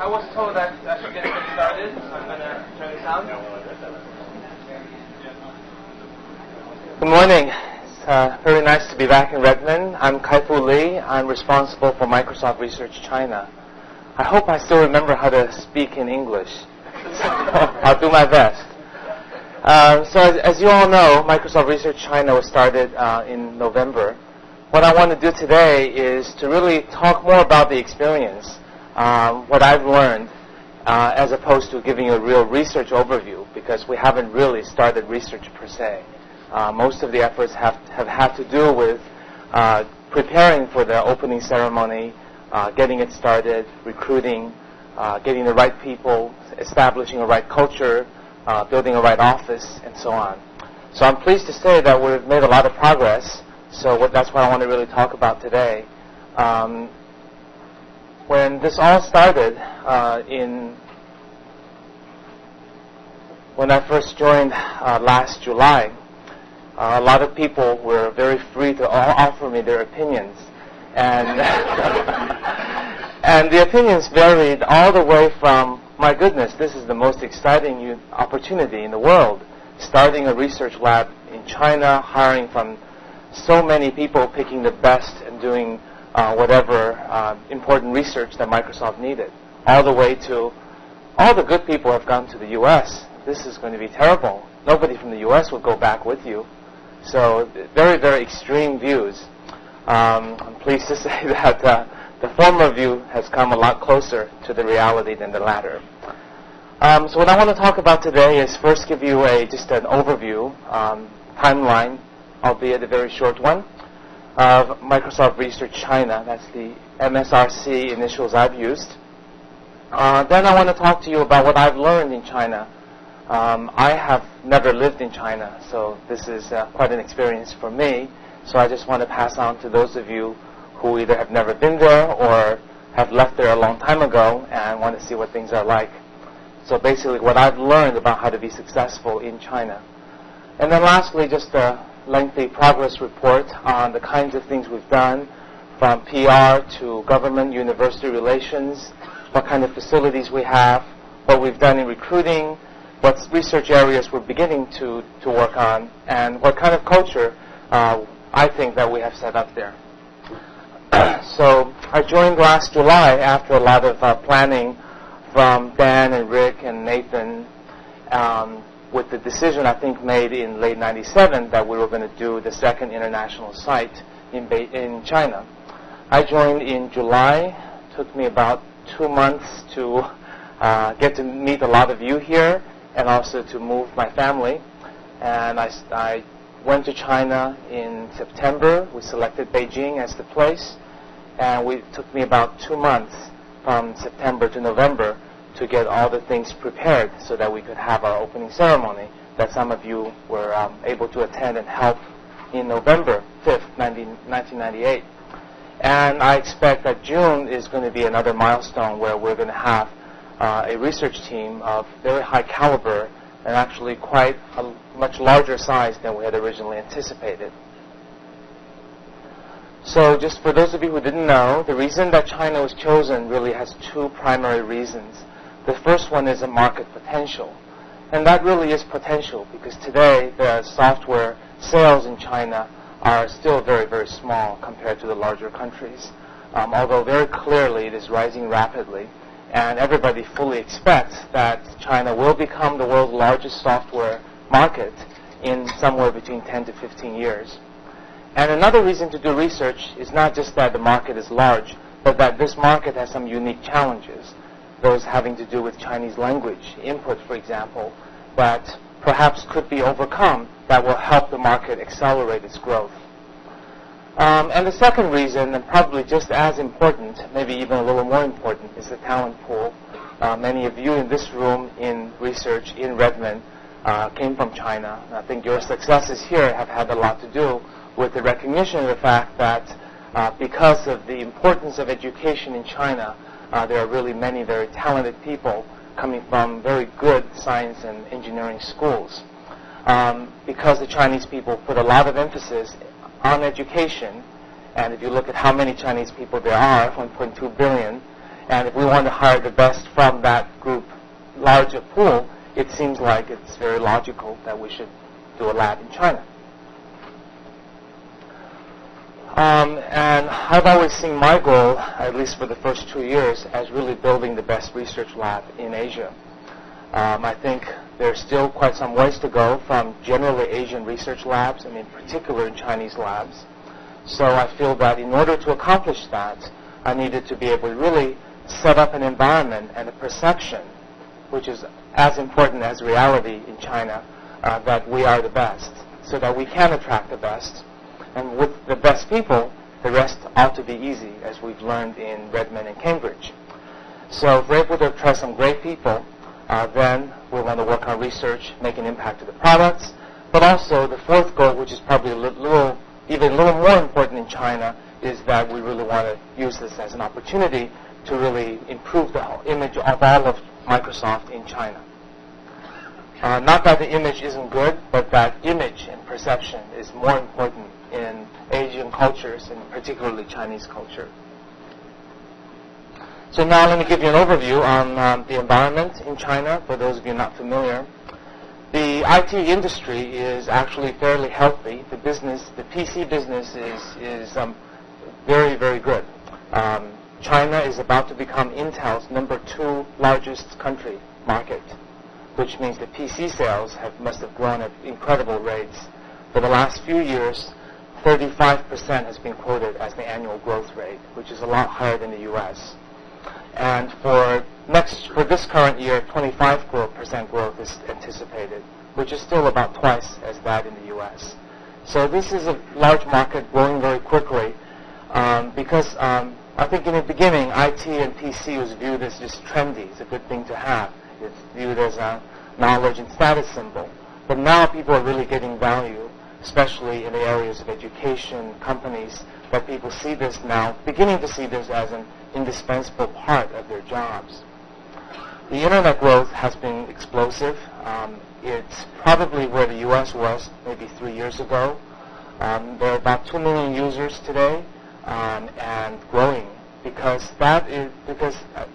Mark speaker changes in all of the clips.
Speaker 1: I was told that I should get started, so I'm going to turn the sound. Good morning. It's very nice to be back in Redmond. I'm Kai-Fu Lee. I'm responsible for Microsoft Research China. I hope I still remember how to speak in English. So I'll do my best. So as you all know, Microsoft Research China was started in November. What I want to do today is to really talk more about the experience, what I've learned, as opposed to giving you a real research overview, because we haven't really started research per se. Most of the efforts have had to do with preparing for the opening ceremony, getting it started, recruiting, getting the right people, establishing a right culture, building a right office, and so on. So I'm pleased to say that we've made a lot of progress. So that's what I want to really talk about today. When this all started, when I first joined last July, a lot of people were very free to offer me their opinions. And, and the opinions varied all the way from, my goodness, this is the most exciting opportunity in the world, starting a research lab in China, hiring from so many people, picking the best and doing whatever important research that Microsoft needed, all the way to all the good people have gone to the U.S. This is going to be terrible. Nobody from the U.S. will go back with you. So very, very extreme views. I'm pleased to say that the former view has come a lot closer to the reality than the latter. So what I want to talk about today is first give you just an overview, timeline, albeit a very short one, of Microsoft Research China. That's the MSRC initials I've used. Then I want to talk to you about what I've learned in China. I have never lived in China, so this is quite an experience for me. So I just want to pass on to those of you who either have never been there or have left there a long time ago and want to see what things are like. So basically what I've learned about how to be successful in China. And then lastly, just a lengthy progress report on the kinds of things we've done, from PR to government, university relations, what kind of facilities we have, what we've done in recruiting, what research areas we're beginning to work on, and what kind of culture I think that we have set up there. So I joined last July after a lot of planning from Dan and Rick and Nathan, with the decision I think made in late '97 that we were going to do the second international site in China. I joined in July. Took me about 2 months to get to meet a lot of you here and also to move my family. And I went to China in September. We selected Beijing as the place. And it took me about 2 months from September to November to get all the things prepared so that we could have our opening ceremony that some of you were able to attend and help in November 5th, 1998. And I expect that June is going to be another milestone where we're going to have a research team of very high caliber and actually quite a much larger size than we had originally anticipated. So just for those of you who didn't know, the reason that China was chosen really has two primary reasons. The first one is a market potential. And that really is potential because today the software sales in China are still very, very small compared to the larger countries. Although very clearly it is rising rapidly. And everybody fully expects that China will become the world's largest software market in somewhere between 10 to 15 years. And another reason to do research is not just that the market is large, but that this market has some unique challenges. Those having to do with Chinese language input, for example, that perhaps could be overcome that will help the market accelerate its growth. And the second reason, and probably just as important, maybe even a little more important, is the talent pool. Many of you in this room in research in Redmond came from China. I think your successes here have had a lot to do with the recognition of the fact that because of the importance of education in China, there are really many very talented people coming from very good science and engineering schools. Because the Chinese people put a lot of emphasis on education, and if you look at how many Chinese people there are, 1.2 billion, And if we want to hire the best from that group, larger pool, it seems like it's very logical that we should do a lab in China. And I've always seen my goal, at least for the first 2 years, as really building the best research lab in Asia. I think there's still quite some ways to go from generally Asian research labs, and in particular in Chinese labs. So I feel that in order to accomplish that, I needed to be able to really set up an environment and a perception, which is as important as reality in China, that we are the best, so that we can attract the best. And with the best people, the rest ought to be easy, as we've learned in Redmond and Cambridge. So if we're able to attract some great people, then we want to work on research, make an impact to the products. But also the fourth goal, which is probably even a little more important in China, is that we really want to use this as an opportunity to really improve the whole image of all of Microsoft in China. Not that the image isn't good, but that image and perception is more important in Asian cultures, and particularly Chinese culture. So now let me give you an overview on the environment in China, for those of you not familiar. The IT industry is actually fairly healthy. The PC business is very, very good. China is about to become Intel's #2 largest country market, which means the PC sales must have grown at incredible rates. For the last few years, 35% has been quoted as the annual growth rate, which is a lot higher than the U.S. And for this current year, 25% growth is anticipated, which is still about twice as that in the U.S. So this is a large market growing very quickly, because I think in the beginning, IT and PC was viewed as just trendy. It's a good thing to have. It's viewed as a knowledge and status symbol. But now people are really getting value, especially in the areas of education, companies, that people see this now, beginning to see this as an indispensable part of their jobs. The internet growth has been explosive. It's probably where the U.S. was maybe 3 years ago. There are about 2 million users today, and growing,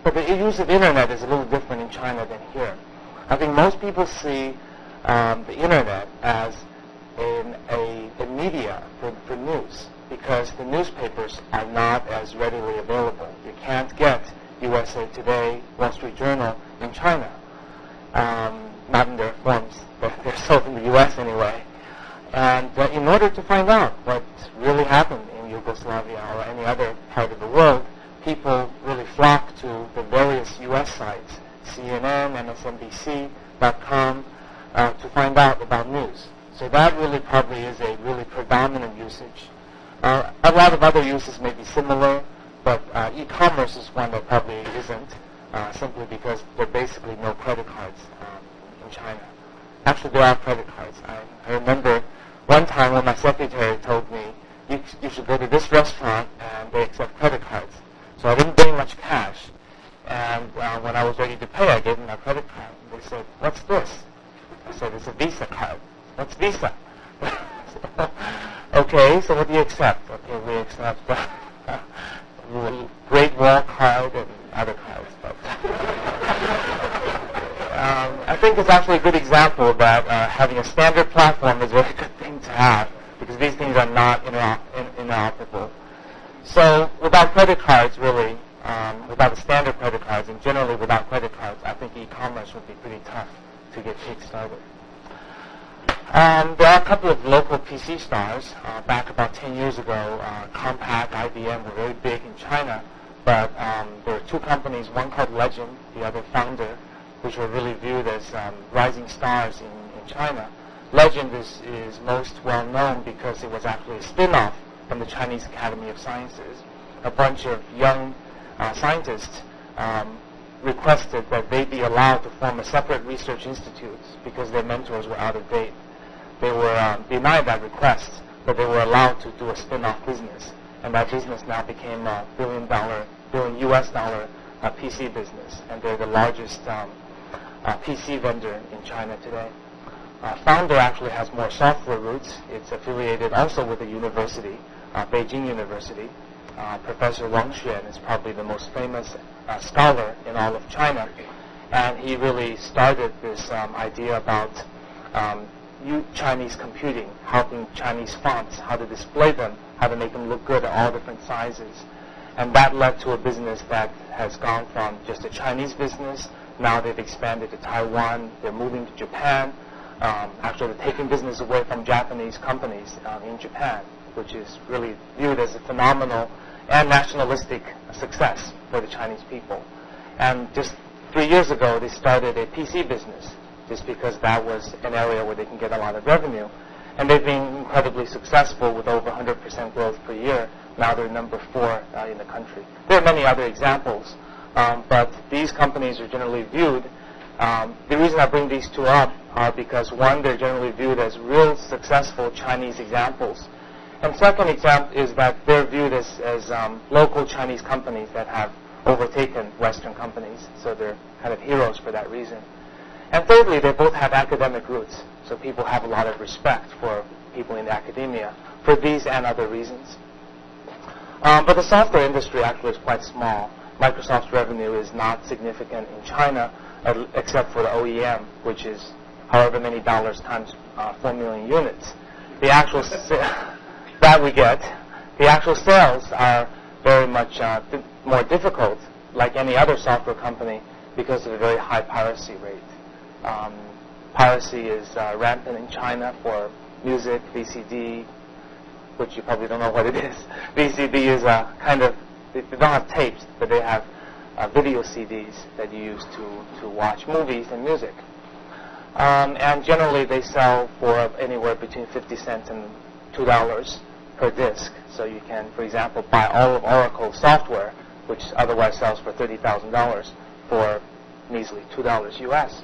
Speaker 1: but the use of internet is a little different in China than here. I think most people see the internet as a media for news, because the newspapers are not as readily available. You can't get USA Today, Wall Street Journal in China, not in their forms, but they're sold in the U.S. anyway. And in order to find out what really happened in Yugoslavia or any other part of the world, people really flock to the various U.S. sites, CNN, MSNBC.com, to find out about news. So that really probably is a really predominant usage. A lot of other uses may be similar, but e-commerce is one that probably isn't, simply because there are basically no credit cards in China. Actually, there are credit cards. I remember one time when my secretary told me, you should go to this restaurant and they accept credit cards. So I didn't bring much cash. And when I was ready to pay, I gave them my credit card. And they said, "What's this?" I said, "It's a Visa card." "What's Visa?" "Okay, so what do you accept?" "Okay, we accept Great Wall card and other cards." But I think it's actually a good example that having a standard platform is a very good thing to have, because these things are not interoperable. So without credit cards, really, without the standard credit cards, and generally without credit cards, I think e-commerce would be pretty tough to get kick-started. There are a couple of local PC stars. Back about 10 years ago, Compaq, IBM were very big in China, but there were two companies, one called Legend, the other Founder, which were really viewed as rising stars in China. Legend is most well known because it was actually a spin-off from the Chinese Academy of Sciences. A bunch of young scientists requested that they be allowed to form a separate research institute because their mentors were out of date. They were denied that request, but they were allowed to do a spin-off business, and that business now became a billion US dollar PC business, and they're the largest PC vendor in China today. Founder actually has more software roots. It's affiliated also with a university, Beijing University. Professor Wang Xuan is probably the most famous scholar in all of China. And he really started this idea about Chinese computing, helping Chinese fonts, how to display them, how to make them look good at all different sizes. And that led to a business that has gone from just a Chinese business. Now they've expanded to Taiwan. They're moving to Japan. Actually, they're taking business away from Japanese companies in Japan, which is really viewed as a phenomenal and nationalistic success for the Chinese people. And just 3 years ago, they started a PC business just because that was an area where they can get a lot of revenue. And they've been incredibly successful with over 100% growth per year. Now they're number 4 in the country. There are many other examples, but these companies are generally viewed. The reason I bring these two up are because, one, they're generally viewed as real successful Chinese examples. And second example is that they're viewed as local Chinese companies that have overtaken Western companies. So they're kind of heroes for that reason. And thirdly, they both have academic roots. So people have a lot of respect for people in academia for these and other reasons. But the software industry actually is quite small. Microsoft's revenue is not significant in China, except for the OEM, which is however many dollars times 4 million units. The actual that we get, the actual sales are very much more difficult, like any other software company, because of the very high piracy rate. Piracy is rampant in China for music, VCD, which you probably don't know what it is. VCD is a kind of, they don't have tapes, but they have video CDs that you use to watch movies and music. And generally they sell for anywhere between 50 cents and $2 per disc. So you can, for example, buy all of Oracle software, which otherwise sells for $30,000 for measly $2 US.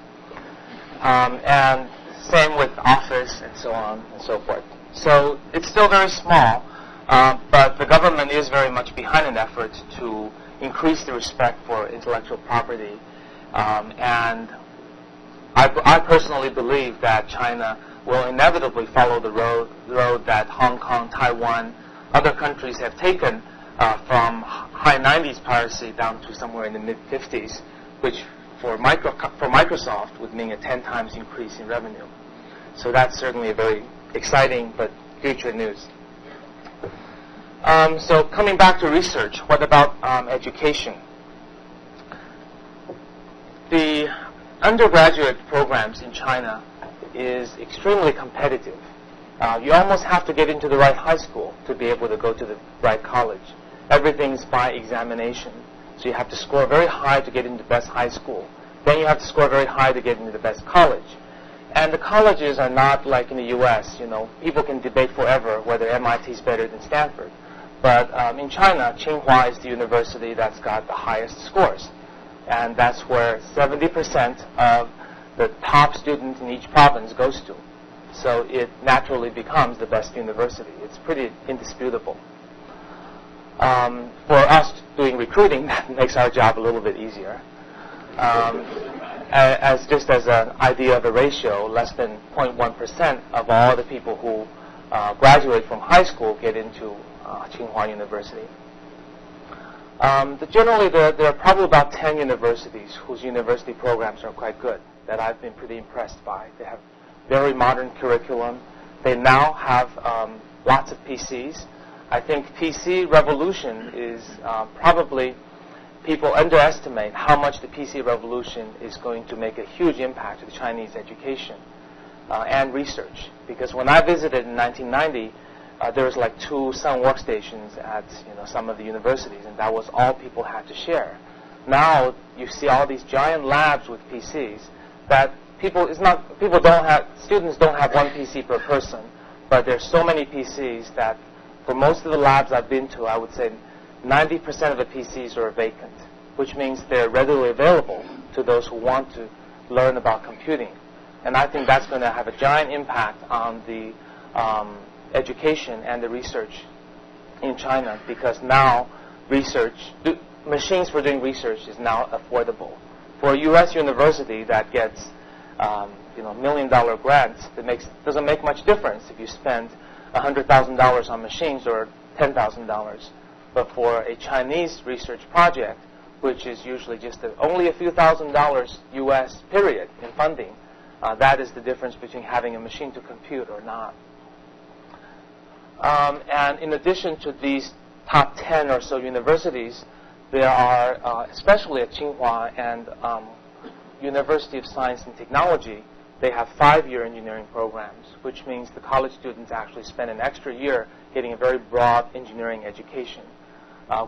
Speaker 1: And same with Office and so on and so forth. So it's still very small, but the government is very much behind an effort to increase the respect for intellectual property. And I personally believe that China will inevitably follow the road that Hong Kong, Taiwan, other countries have taken from high 90s piracy down to somewhere in the mid 50s, which for Microsoft would mean a 10 times increase in revenue. So that's certainly a very exciting but future news. So coming back to research, what about education? The undergraduate programs in China is extremely competitive. You almost have to get into the right high school to be able to go to the right college. Everything's by examination. So you have to score very high to get into the best high school. Then you have to score very high to get into the best college. And the colleges are not like in the U.S. You know, people can debate forever whether MIT is better than Stanford. But in China, Tsinghua is the university that's got the highest scores. And that's where 70% of the top students in each province goes to. So it naturally becomes the best university. It's pretty indisputable. For us doing recruiting, that makes our job a little bit easier. Just as an idea of a ratio, less than 0.1% of all the people who graduate from high school get into Tsinghua University. Generally, there are probably about 10 universities whose university programs are quite good that I've been pretty impressed by. They have very modern curriculum. They now have lots of PCs. I think PC revolution is probably, people underestimate how much the PC revolution is going to make a huge impact to the Chinese education and research. Because when I visited in 1990, there was like 2 Sun workstations at some of the universities, and that was all people had to share. Now you see all these giant labs with PCs that students don't have one PC per person, but there's so many PCs that for most of the labs I've been to, I would say 90% of the PCs are vacant, which means they're readily available to those who want to learn about computing. And I think that's going to have a giant impact on the education and the research in China, because now machines for doing research is now affordable. For a U.S. university that gets $1 million grants, doesn't make much difference if you spend $100,000 on machines or $10,000. But for a Chinese research project, which is usually just only a few $1,000s US period in funding. That is the difference between having a machine to compute or not. And in addition to these top 10 or so universities, there are, especially at Tsinghua and University of Science and Technology, they have 5-year engineering programs, which means the college students actually spend an extra year getting a very broad engineering education,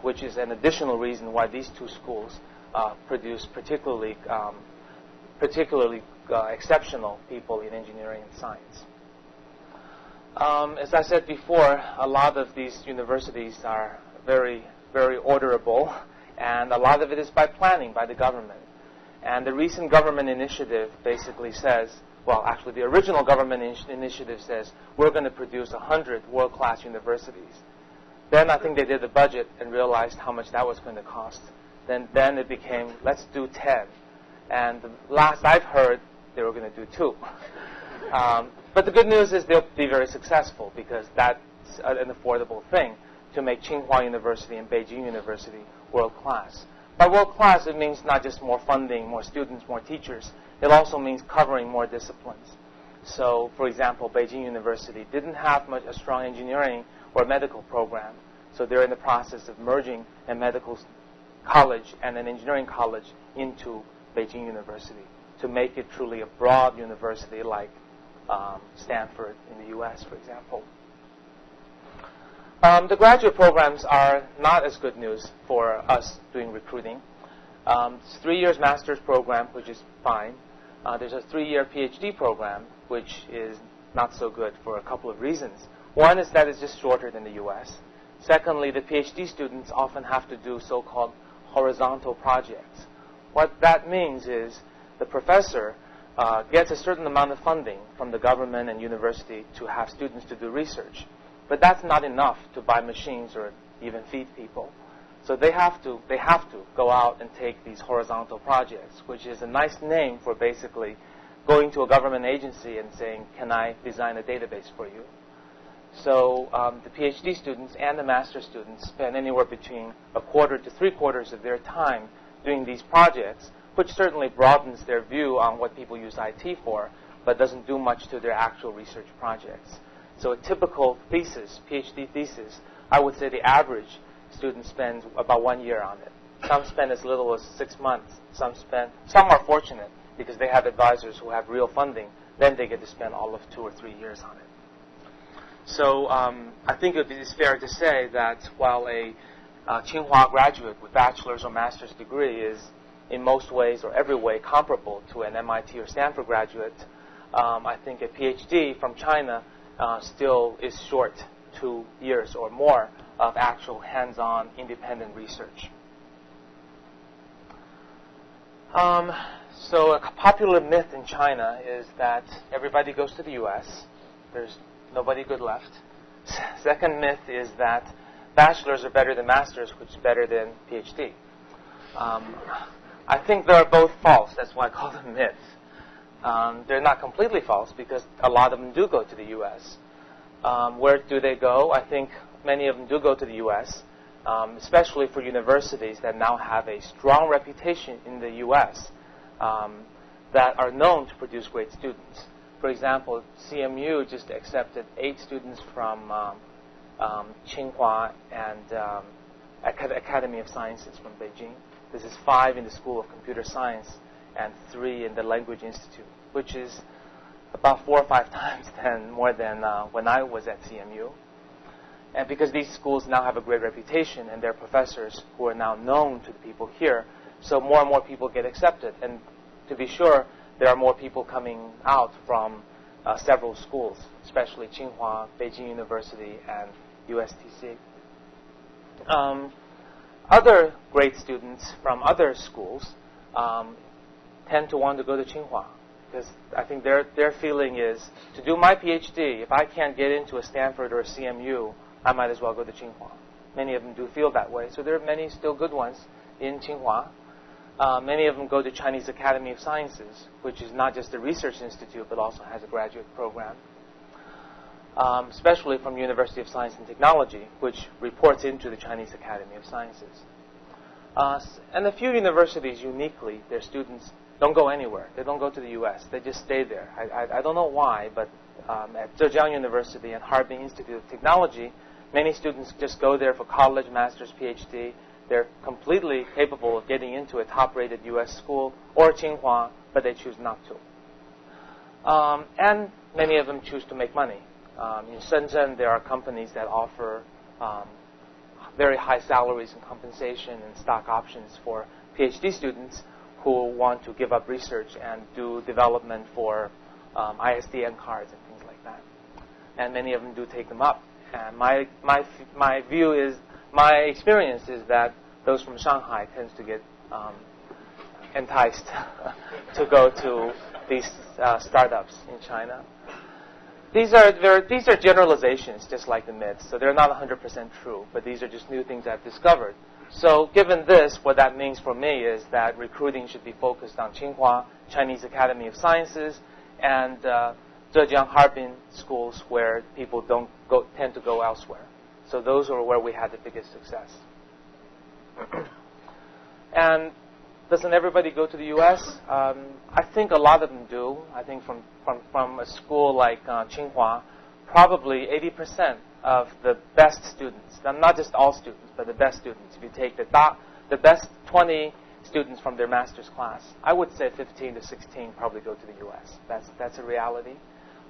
Speaker 1: which is an additional reason why these two schools produce particularly exceptional people in engineering and science. As I said before, a lot of these universities are very, very orderable, and a lot of it is by planning by the government. And the recent government initiative basically says, well, actually the original government initiative says, we're going to produce 100 world-class universities. Then I think they did the budget and realized how much that was going to cost. Then it became, let's do 10. And the last I've heard, they were going to do 2. But the good news is they'll be very successful, because that's an affordable thing to make Tsinghua University and Beijing University world-class. By world-class, it means not just more funding, more students, more teachers. It also means covering more disciplines. So, for example, Beijing University didn't have a strong engineering or medical program. So they're in the process of merging a medical college and an engineering college into Beijing University to make it truly a broad university like Stanford in the U.S., for example. The graduate programs are not as good news for us doing recruiting. It's 3 years master's program, which is fine. There's a 3-year PhD program, which is not so good for a couple of reasons. One is that it's just shorter than the U.S. Secondly, the PhD students often have to do so-called horizontal projects. What that means is the professor gets a certain amount of funding from the government and university to have students to do research. But that's not enough to buy machines or even feed people. So they have to go out and take these horizontal projects, which is a nice name for basically going to a government agency and saying, can I design a database for you? So the PhD students and the master students spend anywhere between 1/4 to 3/4 of their time doing these projects, which certainly broadens their view on what people use IT for, but doesn't do much to their actual research projects. So a typical thesis, PhD thesis, I would say the average student spends about 1 year on it. Some spend as little as 6 months. Some are fortunate because they have advisors who have real funding. Then they get to spend all of 2 or 3 years on it. So I think it is fair to say that while a Tsinghua graduate with bachelor's or master's degree is in most ways or every way comparable to an MIT or Stanford graduate, I think a PhD from China still is short 2 years or more of actual hands-on independent research. So a popular myth in China is that everybody goes to the U.S. There's nobody good left. Second myth is that bachelors are better than masters, which is better than PhD. I think they're both false. That's why I call them myths. They're not completely false because a lot of them do go to the U.S. Where do they go? I think many of them do go to the U.S., especially for universities that now have a strong reputation in the U.S. That are known to produce great students. For example, CMU just accepted 8 students from Tsinghua and Academy of Sciences from Beijing. This is 5 in the School of Computer Science and 3 in the Language Institute, which is about 4 or 5 times more than when I was at CMU. And because these schools now have a great reputation and their professors who are now known to the people here, so more and more people get accepted. And to be sure, there are more people coming out from several schools, especially Tsinghua, Beijing University, and USTC. Other great students from other schools tend to want to go to Tsinghua because I think their feeling is, to do my PhD, if I can't get into a Stanford or a CMU, I might as well go to Tsinghua. Many of them do feel that way. So there are many still good ones in Tsinghua. Many of them go to Chinese Academy of Sciences, which is not just a research institute, but also has a graduate program, especially from University of Science and Technology, which reports into the Chinese Academy of Sciences. And a few universities, uniquely, their students don't go anywhere. They don't go to the U.S. They just stay there. I don't know why, but at Zhejiang University and Harbin Institute of Technology, many students just go there for college, master's, PhD. They're completely capable of getting into a top-rated U.S. school or Tsinghua, but they choose not to. And many of them choose to make money. In Shenzhen, there are companies that offer very high salaries and compensation and stock options for PhD students who want to give up research and do development for ISDN cards and things like that. And many of them do take them up. And my view is, my experience is that those from Shanghai tends to get enticed to go to these startups in China. These are generalizations, just like the myths, so they're not 100% true, but these are just new things I've discovered. So given this, what that means for me is that recruiting should be focused on Tsinghua, Chinese Academy of Sciences, and Zhejiang Harbin schools where people tend to go elsewhere. So those are where we had the biggest success. And doesn't everybody go to the U.S.? I think a lot of them do. I think from a school like Tsinghua, probably 80% of the best students, not just all students, but the best students, if you take the best 20 students from their master's class, I would say 15 to 16 probably go to the U.S. That's a reality.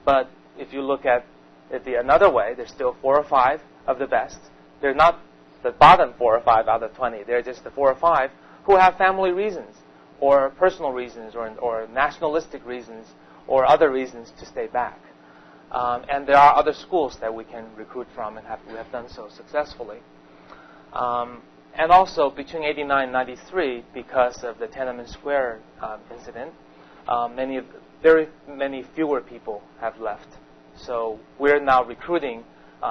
Speaker 1: But if you look at it another way, there's still 4 or 5 of the best. They're not the bottom 4 or 5 out of 20. They're just the 4 or 5 who have family reasons or personal reasons or nationalistic reasons or other reasons to stay back. And there are other schools that we can recruit from, and we have done so successfully. And also, between 89 and 93, because of the Tiananmen Square incident, very many fewer people have left. So we're now recruiting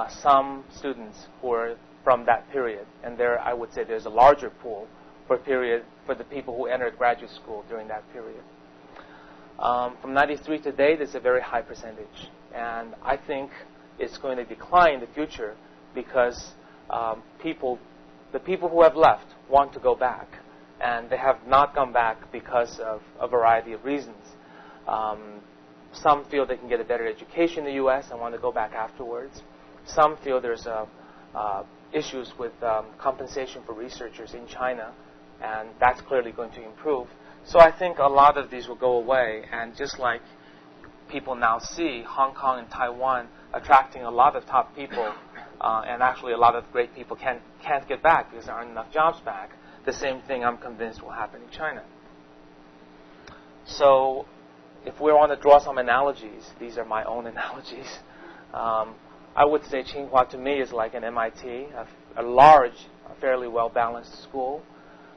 Speaker 1: some students who are from that period. And I would say there's a larger pool for the people who entered graduate school during that period. From 93 to date, it's a very high percentage. And I think it's going to decline in the future because the people who have left want to go back. And they have not gone back because of a variety of reasons. Some feel they can get a better education in the U.S. and want to go back afterwards. Some feel there's issues with compensation for researchers in China, and that's clearly going to improve. So I think a lot of these will go away, and just like people now see Hong Kong and Taiwan attracting a lot of top people, and actually a lot of great people can't get back because there aren't enough jobs back, the same thing I'm convinced will happen in China. So if we want to draw some analogies, these are my own analogies. I would say Tsinghua to me is like an MIT, a large, fairly well-balanced school.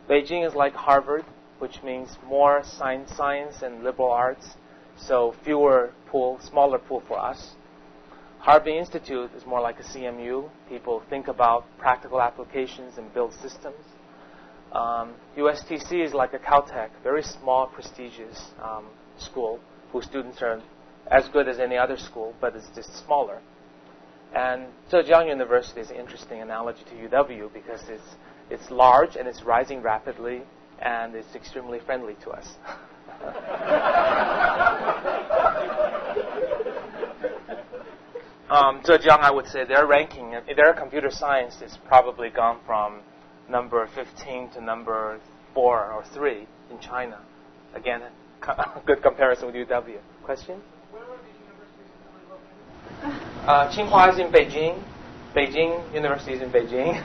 Speaker 1: Beijing is like Harvard, which means more science and liberal arts, so smaller pool for us. Harbin Institute is more like a CMU. People think about practical applications and build systems. USTC is like a Caltech, very small, prestigious school whose students are as good as any other school, but it's just smaller. And Zhejiang University is an interesting analogy to UW because it's large and it's rising rapidly and it's extremely friendly to us. Zhejiang, I would say their ranking, their computer science has probably gone from number 15 to number 4 or 3 in China. Again, a good comparison with UW. Question?
Speaker 2: Where are these universities located?
Speaker 1: Tsinghua is in Beijing. Beijing University is in Beijing.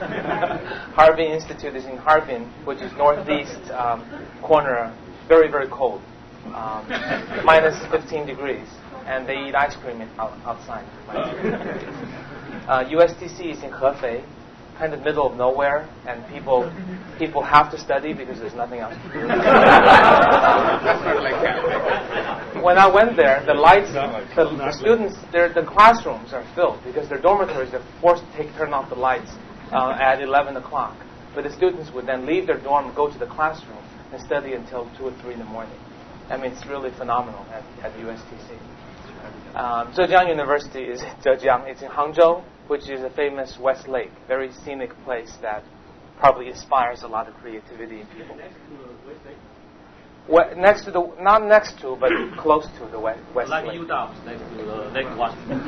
Speaker 1: Harbin Institute is in Harbin, which is northeast corner, very, very cold, minus 15 degrees. And they eat ice cream outside. USTC is in Hefei, kind of middle of nowhere, and people have to study because there's nothing else to do. When I went there, the lights, the students, the classrooms are filled because their dormitories, they're forced to turn off the lights at 11 o'clock. But the students would then leave their dorm and go to the classroom and study until 2 or 3 in the morning. I mean, it's really phenomenal at USTC. Zhejiang University is Zhejiang. It's in Hangzhou, which is a famous West Lake, very scenic place that probably inspires a lot of creativity in people.
Speaker 3: Next to Westlake?
Speaker 1: Next to the, not next to, but close to the West
Speaker 3: Like
Speaker 1: Lake.
Speaker 3: UW next to the Lake Washington.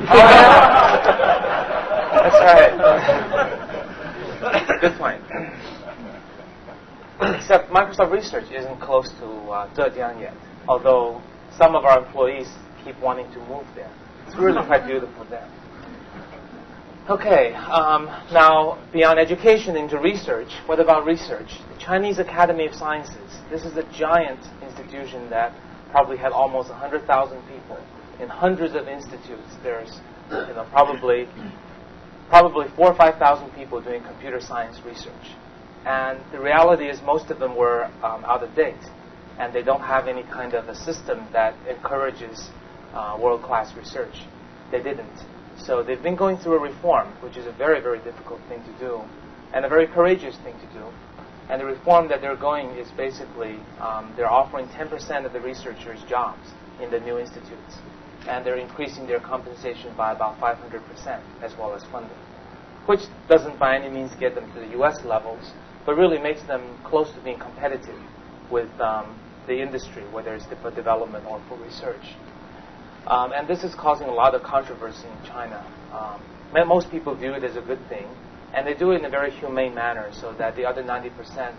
Speaker 1: That's right. Good point. Except Microsoft Research isn't close to Zhejiang yet, although some of our employees keep wanting to move there. It's really quite beautiful there. Okay, now beyond education into research, what about research? The Chinese Academy of Sciences. This is a giant institution that probably had almost 100,000 people in hundreds of institutes. There's probably 4,000 or 5,000 people doing computer science research. And the reality is most of them were out of date, and they don't have any kind of a system that encourages world-class research. They didn't. So they've been going through a reform, which is a very, very difficult thing to do, and a very courageous thing to do. And the reform that they're going is basically they're offering 10% of the researchers jobs in the new institutes, and they're increasing their compensation by about 500% as well as funding, which doesn't by any means get them to the U.S. levels, but really makes them close to being competitive with the industry, whether it's for development or for research. And this is causing a lot of controversy in China. Most people view it as a good thing, and they do it in a very humane manner so that the other 90%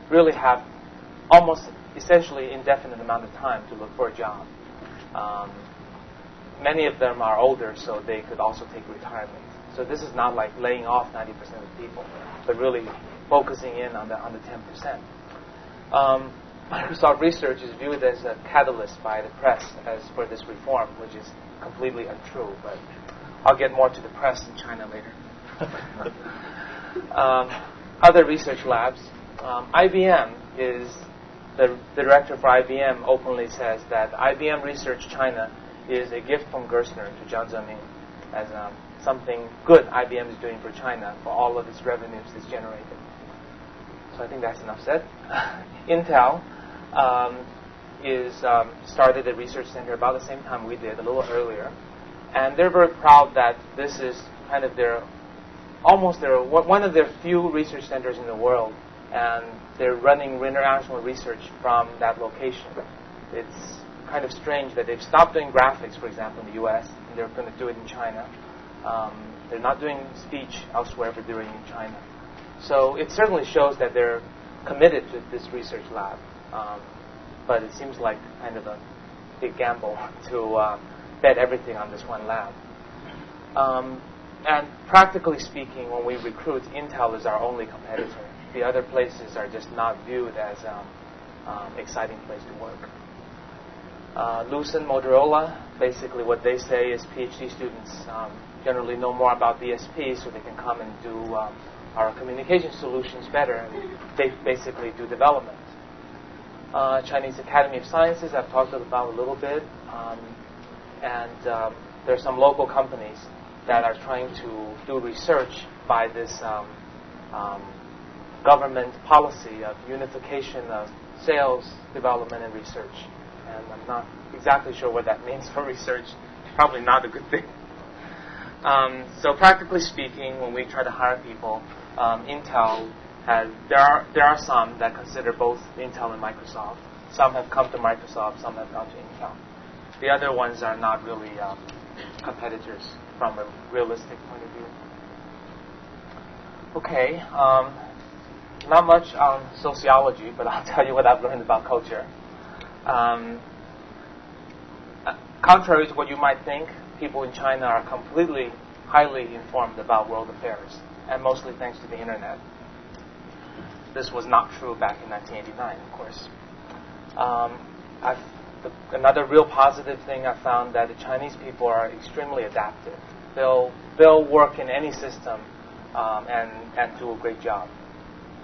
Speaker 1: really have almost essentially indefinite amount of time to look for a job. Many of them are older, so they could also take retirement. So this is not like laying off 90% of people, but really focusing in on the 10%. Microsoft Research is viewed as a catalyst by the press as for this reform, which is completely untrue, but I'll get more to the press in China later. Other research labs. IBM is, the director for IBM openly says that IBM Research China is a gift from Gerstner to Jiang Zemin as something good IBM is doing for China for all of its revenues it's generated. So I think that's enough said. Intel started a research center about the same time we did, a little earlier, and they're very proud that this is kind of one of their few research centers in the world, and they're running international research from that location. It's kind of strange that they've stopped doing graphics, for example, in the U.S., and they're going to do it in China. They're not doing speech elsewhere, but doing it in China. So it certainly shows that they're committed to this research lab. But it seems like kind of a big gamble to bet everything on this one lab. And practically speaking, when we recruit, Intel is our only competitor. The other places are just not viewed as exciting place to work. Lucent, Motorola, basically what they say is PhD students generally know more about BSP, so they can come and do our communication solutions better, and they basically do development. Chinese Academy of Sciences, I've talked about a little bit, and there are some local companies that are trying to do research by this government policy of unification of sales, development, and research. And I'm not exactly sure what that means for research. Probably not a good thing. So practically speaking, when we try to hire people, Intel there are some that consider both Intel and Microsoft. Some have come to Microsoft, some have gone to Intel. The other ones are not really competitors from a realistic point of view. Okay, not much on sociology, but I'll tell you what I've learned about culture. Contrary to what you might think, people in China are completely highly informed about world affairs, and mostly thanks to the internet. This was not true back in 1989, of course. Another real positive thing I found that the Chinese people are extremely adaptive. They'll work in any system and do a great job.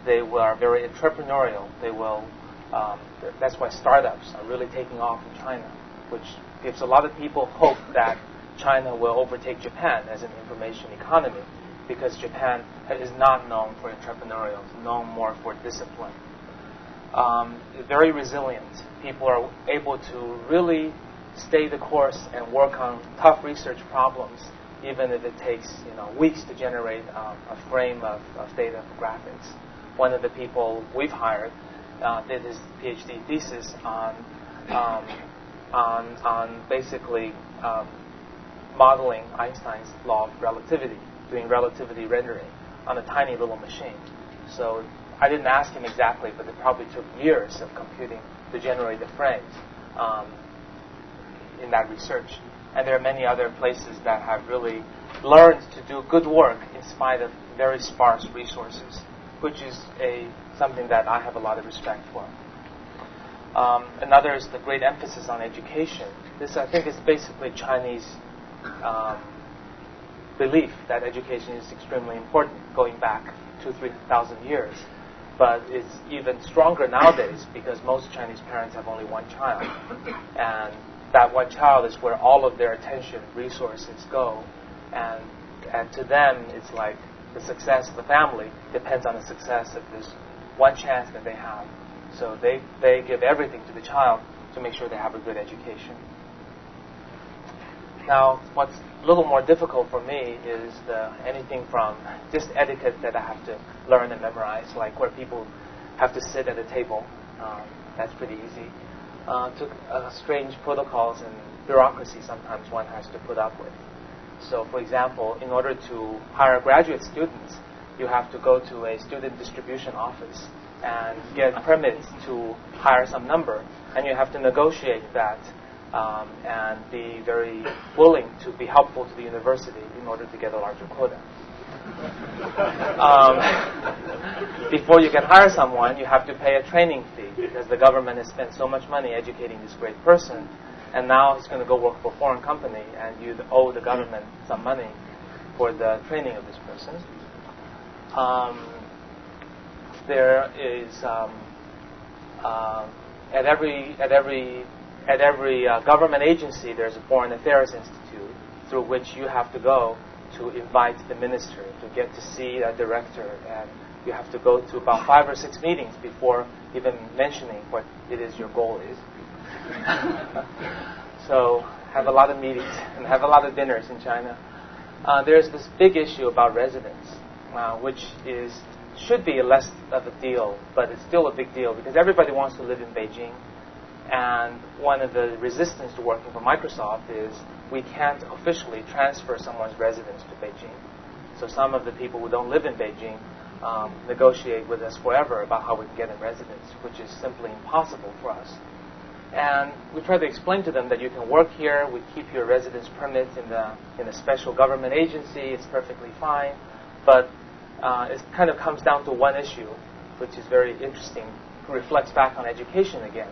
Speaker 1: They are very entrepreneurial. They will. That's why startups are really taking off in China, which gives a lot of people hope that China will overtake Japan as an information economy, because Japan is not known for entrepreneurial, it's known more for discipline. Very resilient. People are able to really stay the course and work on tough research problems, even if it takes weeks to generate a frame of data for graphics. one of the people we've hired did his PhD thesis on basically modeling Einstein's law of relativity, doing relativity rendering on a tiny little machine. So I didn't ask him exactly, but it probably took years of computing to generate the frames in that research. And there are many other places that have really learned to do good work in spite of very sparse resources, which is something that I have a lot of respect for. Another is the great emphasis on education. This, I think, is basically Chinese belief that education is extremely important, going back 2,000-3,000 years. But it's even stronger nowadays because most Chinese parents have only one child. And that one child is where all of their attention, resources go. And to them, it's like the success of the family depends on the success of this one chance that they have. So they give everything to the child to make sure they have a good education. Now, what's a little more difficult for me is anything from just etiquette that I have to learn and memorize, like where people have to sit at a table. That's pretty easy. To strange protocols and bureaucracy sometimes one has to put up with. So, for example, in order to hire graduate students, you have to go to a student distribution office and get permits to hire some number, and you have to negotiate that and be very willing to be helpful to the university in order to get a larger quota. Before you can hire someone, you have to pay a training fee because the government has spent so much money educating this great person, and now he's going to go work for a foreign company, and you owe the government some money for the training of this person. There is at every government agency, there's a Foreign Affairs Institute through which you have to go to invite the minister, to get to see a director, and you have to go to about 5 or 6 meetings before even mentioning what it is your goal is. So have a lot of meetings and have a lot of dinners in China. There's this big issue about residence, which should be less of a deal, but it's still a big deal because everybody wants to live in Beijing. And one of the resistance to working for Microsoft is we can't officially transfer someone's residence to Beijing. So some of the people who don't live in Beijing negotiate with us forever about how we can get a residence, which is simply impossible for us. And we try to explain to them that you can work here, we keep your residence permit in a special government agency, it's perfectly fine. But it kind of comes down to one issue, which is very interesting, reflects back on education again.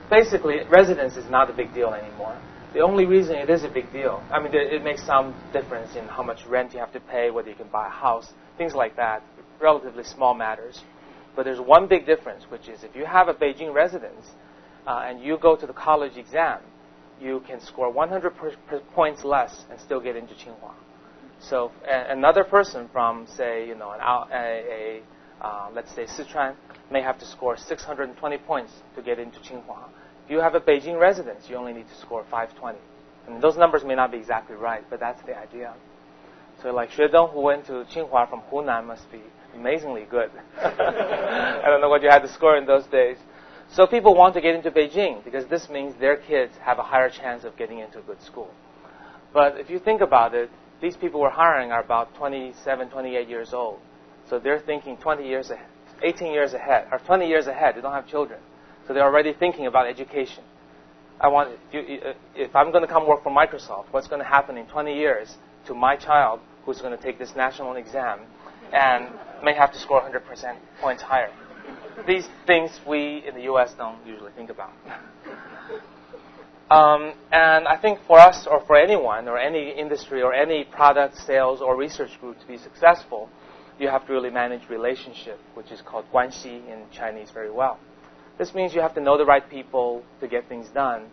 Speaker 1: Basically, residence is not a big deal anymore. The only reason it is a big deal, I mean, it makes some difference in how much rent you have to pay, whether you can buy a house, things like that, relatively small matters. But there's one big difference, which is if you have a Beijing residence and you go to the college exam, you can score 100 points less and still get into Tsinghua. So another person from, say, let's say Sichuan, may have to score 620 points to get into Tsinghua. If you have a Beijing residence, you only need to score 520. I mean, those numbers may not be exactly right, but that's the idea. So like Xue Deng, who went to Tsinghua from Hunan, must be amazingly good. I don't know what you had to score in those days. So people want to get into Beijing because this means their kids have a higher chance of getting into a good school. But if you think about it, these people we're hiring are about 27, 28 years old. So they're thinking 20 years ahead. 18 years ahead, or 20 years ahead. They don't have children. So they're already thinking about education. If I'm going to come work for Microsoft, what's going to happen in 20 years to my child who's going to take this national exam and may have to score 100% points higher? These things we in the U.S. don't usually think about. And I think for us or for anyone or any industry or any product, sales, or research group to be successful, you have to really manage relationship, which is called 关系 in Chinese very well. This means you have to know the right people to get things done.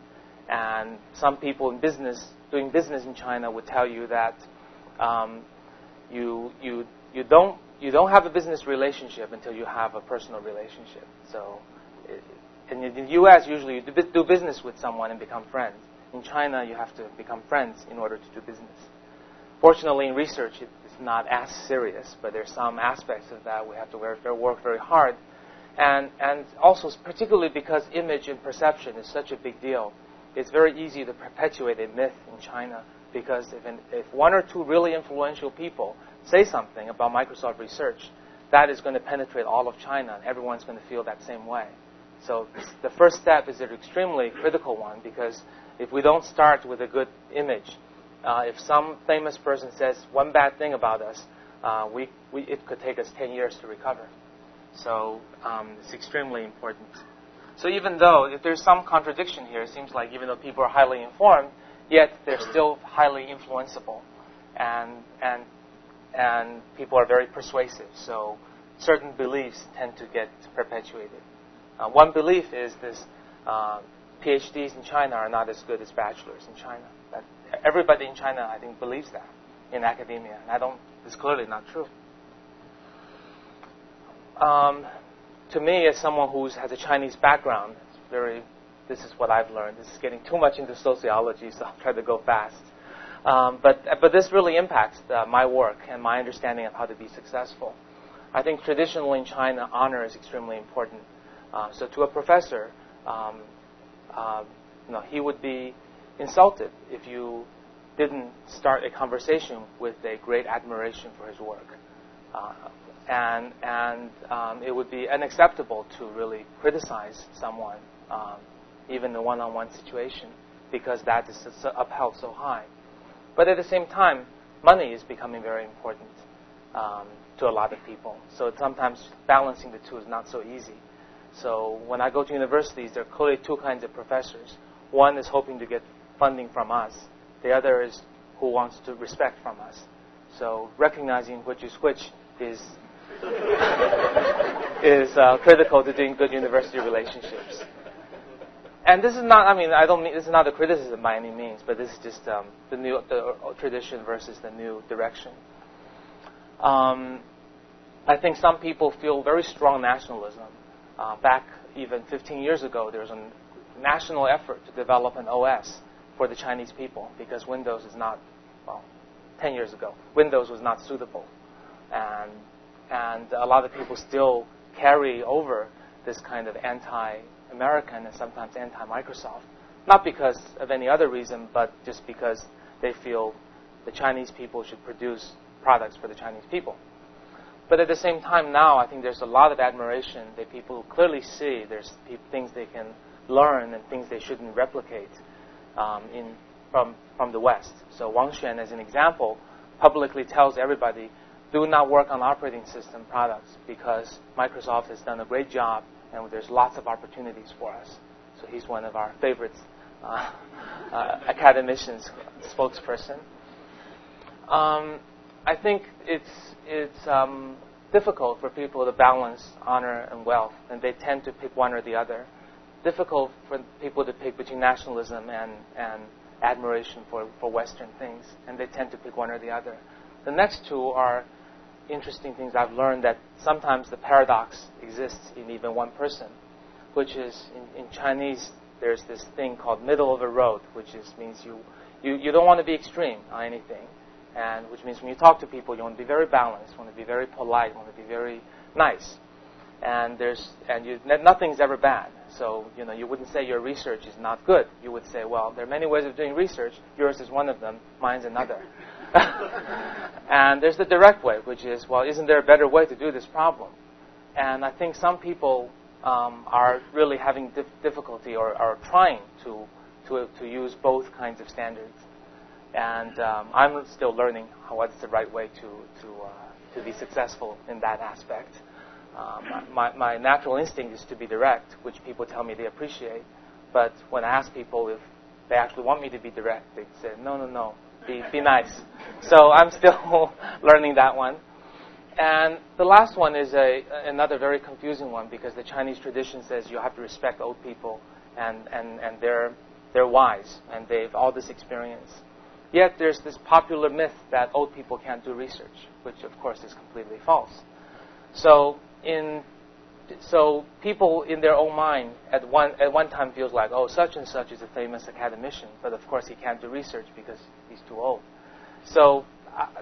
Speaker 1: And some people in business, doing business in China, would tell you that you don't have a business relationship until you have a personal relationship. So in the U.S., usually you do business with someone and become friends. In China, you have to become friends in order to do business. Fortunately, in research, it's it's not as serious, but there's some aspects of that we have to work very hard. And also, particularly because image and perception is such a big deal, it's very easy to perpetuate a myth in China, because if one or two really influential people say something about Microsoft Research, that is going to penetrate all of China, and everyone's going to feel that same way. So the first step is an extremely critical one, because if we don't start with a good image, if some famous person says one bad thing about us, it could take us 10 years to recover. So it's extremely important. So even though if there's some contradiction here, it seems like even though people are highly informed, yet they're still highly influenceable, and people are very persuasive. So certain beliefs tend to get perpetuated. One belief is this: PhDs in China are not as good as bachelors in China. That everybody in China, I think, believes that in academia, and it's clearly not true. To me, as someone who has a Chinese background, this is what I've learned. This is getting too much into sociology, so I'll try to go fast. But this really impacts my work and my understanding of how to be successful. I think traditionally in China, honor is extremely important. So to a professor, he would be insulted if you didn't start a conversation with a great admiration for his work. And it would be unacceptable to really criticize someone, even in a one-on-one situation, because that is upheld so high. But at the same time, money is becoming very important to a lot of people. So sometimes balancing the two is not so easy. So when I go to universities, there are clearly two kinds of professors. One is hoping to get funding from us. The other is who wants to respect from us. So recognizing which is which is critical to doing good university relationships. And this is not, this is not a criticism by any means, but this is just the tradition versus the new direction. I think some people feel very strong nationalism. Back even 15 years ago, there was a national effort to develop an OS for the Chinese people, because Windows is not, 10 years ago, Windows was not suitable. And a lot of people still carry over this kind of anti-American and sometimes anti-Microsoft. Not because of any other reason, but just because they feel the Chinese people should produce products for the Chinese people. But at the same time now, I think there's a lot of admiration that people clearly see there's things they can learn and things they shouldn't replicate from the West. So Wang Xuan, as an example, publicly tells everybody, do not work on operating system products because Microsoft has done a great job and there's lots of opportunities for us. So he's one of our favorite academicians, spokesperson. I think it's difficult for people to balance honor and wealth, and they tend to pick one or the other. Difficult for people to pick between nationalism and admiration for Western things, and they tend to pick one or the other. The next two are interesting things I've learned, that sometimes the paradox exists in even one person, which is in Chinese there's this thing called middle of the road, which means you don't want to be extreme on anything, and which means when you talk to people you want to be very balanced, you want to be very polite, you want to be very nice, and nothing's ever bad. So you wouldn't say your research is not good. You would say, well, there are many ways of doing research. Yours is one of them. Mine's another. And there's the direct way, which is, well, isn't there a better way to do this problem? And I think some people are really having difficulty or are trying to use both kinds of standards. And I'm still learning what's the right way to be successful in that aspect. My natural instinct is to be direct, which people tell me they appreciate. But when I ask people if they actually want me to be direct, they say, no, be nice. So I'm still learning that one. And the last one is another very confusing one, because the Chinese tradition says you have to respect old people, and they're wise, and they've all this experience. Yet there's this popular myth that old people can't do research, which of course is completely false. So people in their own mind at one time feels like, oh, such and such is a famous academician, but of course he can't do research because he's too old. So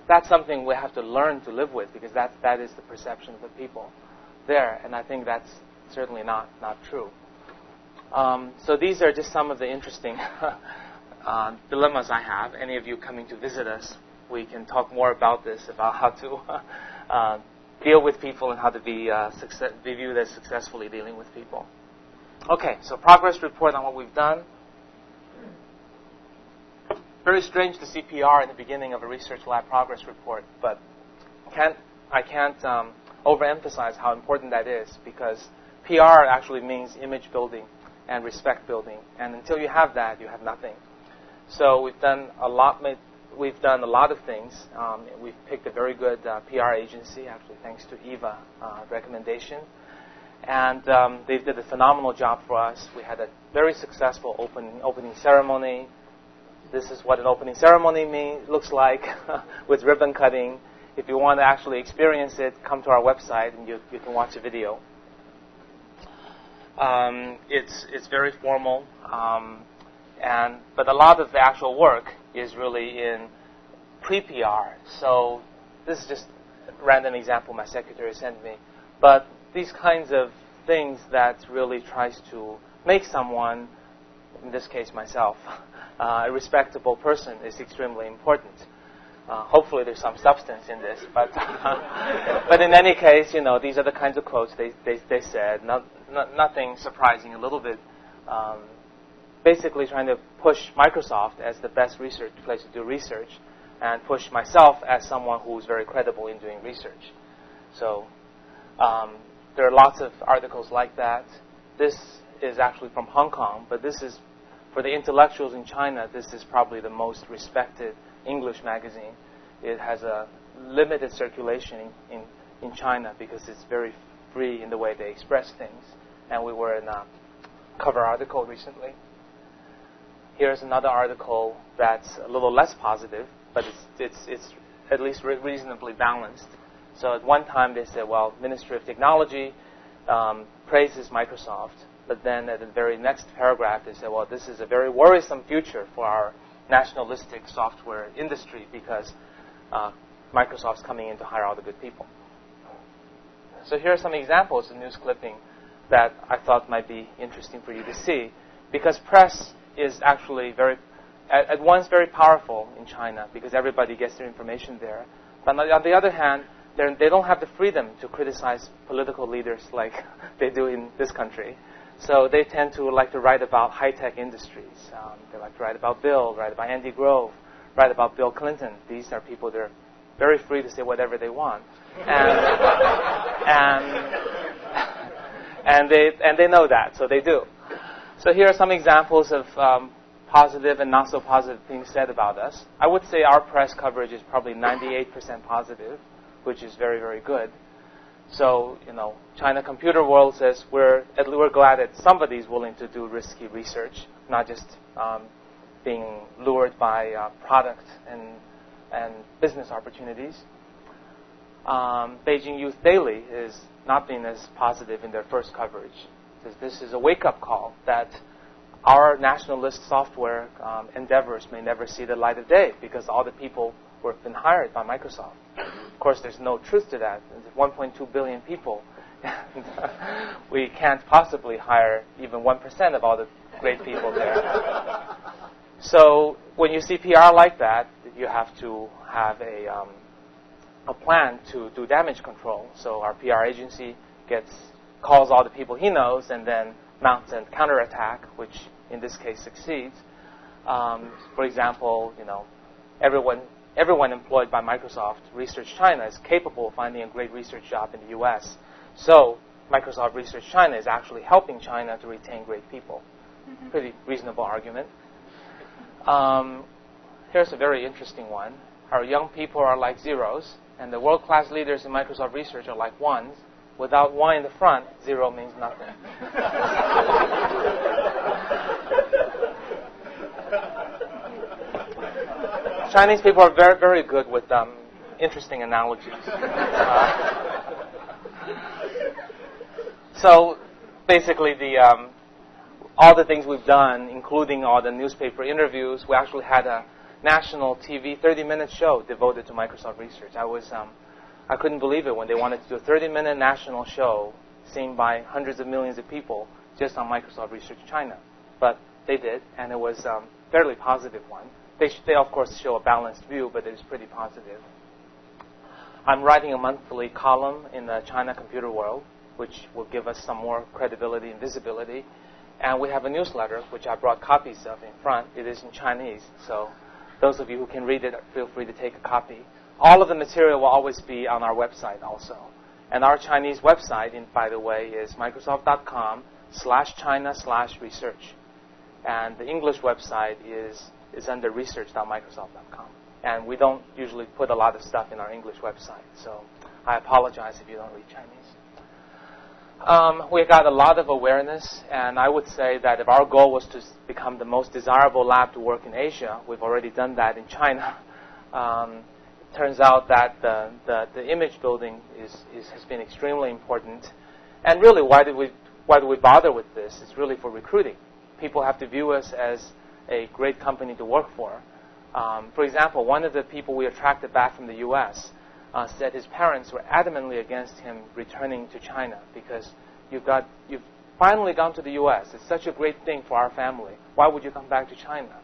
Speaker 1: that's something we have to learn to live with, because that is the perception of the people there, and I think that's certainly not true. So these are just some of the interesting dilemmas I have. Any of you coming to visit us, we can talk more about this, about how to deal with people and how to be viewed as successfully dealing with people. Okay, so progress report on what we've done. Very strange to see PR in the beginning of a research lab progress report, but I can't overemphasize how important that is, because PR actually means image building and respect building, and until you have that, you have nothing. So we've done a lot. We've done a lot of things. We've picked a very good PR agency, actually, thanks to Eva recommendation, and they did a phenomenal job for us. We had a very successful opening ceremony. This is what an opening ceremony looks like with ribbon cutting. If you want to actually experience it, come to our website and you can watch a video. It's very formal, but a lot of the actual work is really in pre-PR. So this is just a random example my secretary sent me. But these kinds of things that really tries to make someone, in this case myself, a respectable person is extremely important. Hopefully there's some substance in this, but but in any case, these are the kinds of quotes they said. Nothing surprising. A little bit, basically trying to push Microsoft as the best research place to do research, and push myself as someone who's very credible in doing research. So there are lots of articles like that. This is actually from Hong Kong, but this is for the intellectuals in China. This is probably the most respected English magazine. It has a limited circulation in China because it's very free in the way they express things. And we were in a cover article recently. Here's another article that's a little less positive, but it's at least reasonably balanced. So at one time they said, well, Ministry of Technology praises Microsoft, but then at the very next paragraph they said, well, this is a very worrisome future for our nationalistic software industry because Microsoft's coming in to hire all the good people. So here are some examples of news clipping that I thought might be interesting for you to see, because press is actually at once very powerful in China because everybody gets their information there. But on the other hand, they don't have the freedom to criticize political leaders like they do in this country. So they tend to like to write about high-tech industries. They like to write about Bill, write about Andy Grove, write about Bill Clinton. These are people that are very free to say whatever they want, and they know that, so they do. So here are some examples of positive and not so positive things said about us. I would say our press coverage is probably 98% positive, which is very, very good. So, China Computer World says we're glad that somebody's willing to do risky research, not just being lured by product and business opportunities. Beijing Youth Daily is not being as positive in their first coverage. Says this is a wake-up call that our nationalist software endeavors may never see the light of day because all the people who have been hired by Microsoft. Of course, there's no truth to that. There's 1.2 billion people. And, we can't possibly hire even 1% of all the great people there. So when you see PR like that, you have to have a plan to do damage control. So our PR agency calls all the people he knows and then mounts a counterattack, which in this case succeeds. For example, everyone employed by Microsoft Research China is capable of finding a great research job in the U.S. So Microsoft Research China is actually helping China to retain great people. Pretty reasonable argument. Here's a very interesting one. Our young people are like zeros, and the world-class leaders in Microsoft Research are like ones. Without one in the front, zero means nothing. Chinese people are very, very good with interesting analogies. So basically, all the things we've done, including all the newspaper interviews, we actually had a national TV 30-minute show devoted to Microsoft research. I couldn't believe it when they wanted to do a 30-minute national show seen by hundreds of millions of people just on Microsoft Research China. But they did, and it was a fairly positive one. They of course, show a balanced view, but it is pretty positive. I'm writing a monthly column in the China Computer World, which will give us some more credibility and visibility. And we have a newsletter, which I brought copies of in front. It is in Chinese, so those of you who can read it, feel free to take a copy. All of the material will always be on our website also. And our Chinese website, by the way, is microsoft.com/China/research. And the English website is under research.microsoft.com. And we don't usually put a lot of stuff in our English website, so I apologize if you don't read Chinese. We got a lot of awareness, and I would say that if our goal was to become the most desirable lab to work in Asia, we've already done that in China. It turns out that the image building has been extremely important. And really, why do we bother with this? It's really for recruiting. People have to view us as a great company to work for. For example, one of the people we attracted back from the U.S. Said his parents were adamantly against him returning to China because you've finally gone to the U.S. It's such a great thing for our family. Why would you come back to China?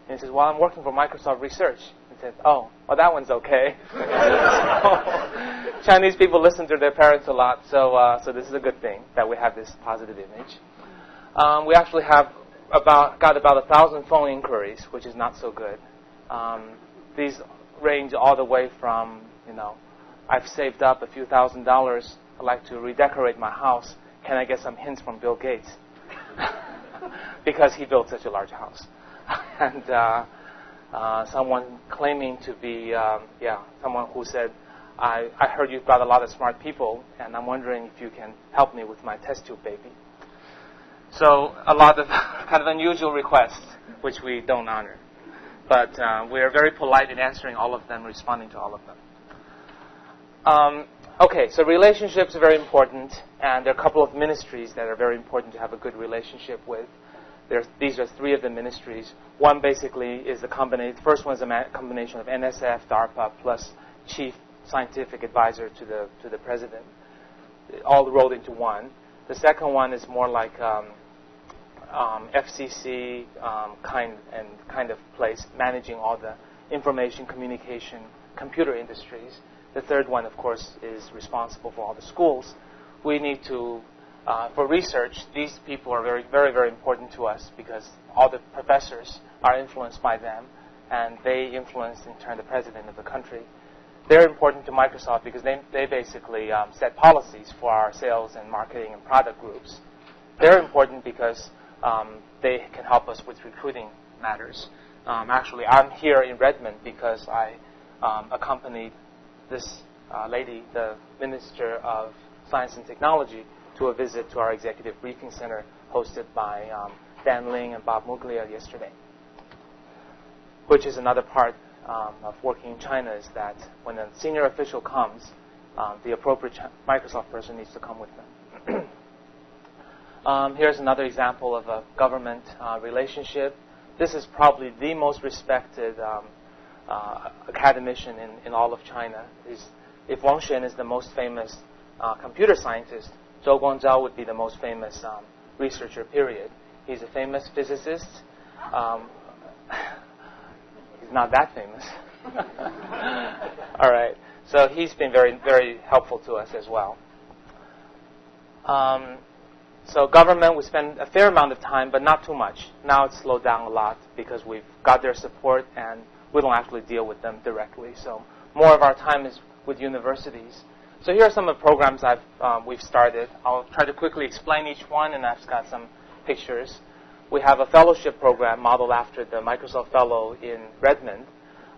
Speaker 1: And he says, well, I'm working for Microsoft Research. He said, oh, well, that one's okay. So, Chinese people listen to their parents a lot, so this is a good thing that we have this positive image. We actually have got about 1,000 phone inquiries, which is not so good. These range all the way from, I've saved up a few $1,000s. I'd like to redecorate my house. Can I get some hints from Bill Gates? Because he built such a large house. And someone claiming to be, someone who said, I heard you've got a lot of smart people, and I'm wondering if you can help me with my test tube baby. So a lot of kind of unusual requests, which we don't honor. But we are very polite in answering all of them, responding to all of them. Okay, so relationships are very important, and there are a couple of ministries that are very important to have a good relationship with. These are three of the ministries. One basically is the combination. The first one is a combination of NSF, DARPA, plus chief scientific advisor to the president, all rolled into one. The second one is more like FCC kind of place, managing all the information, communication, computer industries. The third one, of course, is responsible for all the schools. We need to, for research, these people are very, very, very important to us because all the professors are influenced by them, and they influence, in turn, the president of the country. They're important to Microsoft because they basically set policies for our sales and marketing and product groups. They're important because they can help us with recruiting matters. Actually, I'm here in Redmond because I accompanied this lady, the Minister of Science and Technology, to a visit to our executive briefing center hosted by Dan Ling and Bob Muglia yesterday, which is another part of working in China, is that when a senior official comes, the appropriate Microsoft person needs to come with them. Here's another example of a government relationship. This is probably the most respected academician in all of China. If Wang Xuan is the most famous computer scientist, Zhou Guangzhao would be the most famous researcher, period. He's a famous physicist. He's not that famous. All right. So he's been very, very helpful to us as well. So government, we spend a fair amount of time, but not too much. Now it's slowed down a lot because we've got their support and we don't actually deal with them directly. So more of our time is with universities. So here are some of the programs we've started. I'll try to quickly explain each one, and I've got some pictures. We have a fellowship program modeled after the Microsoft Fellow in Redmond.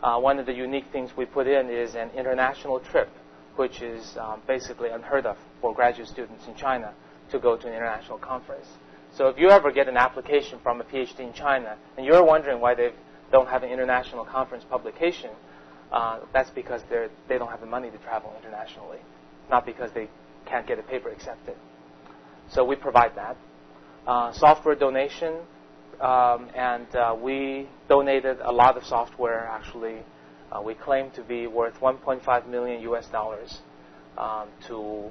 Speaker 1: One of the unique things we put in is an international trip, which is basically unheard of for graduate students in China to go to an international conference. So if you ever get an application from a PhD in China, and you're wondering why they don't have an international conference publication, that's because they don't have the money to travel internationally, not because they can't get a paper accepted. So we provide that. Software donation. and we donated a lot of software. Actually, we claim to be worth 1.5 million US dollars to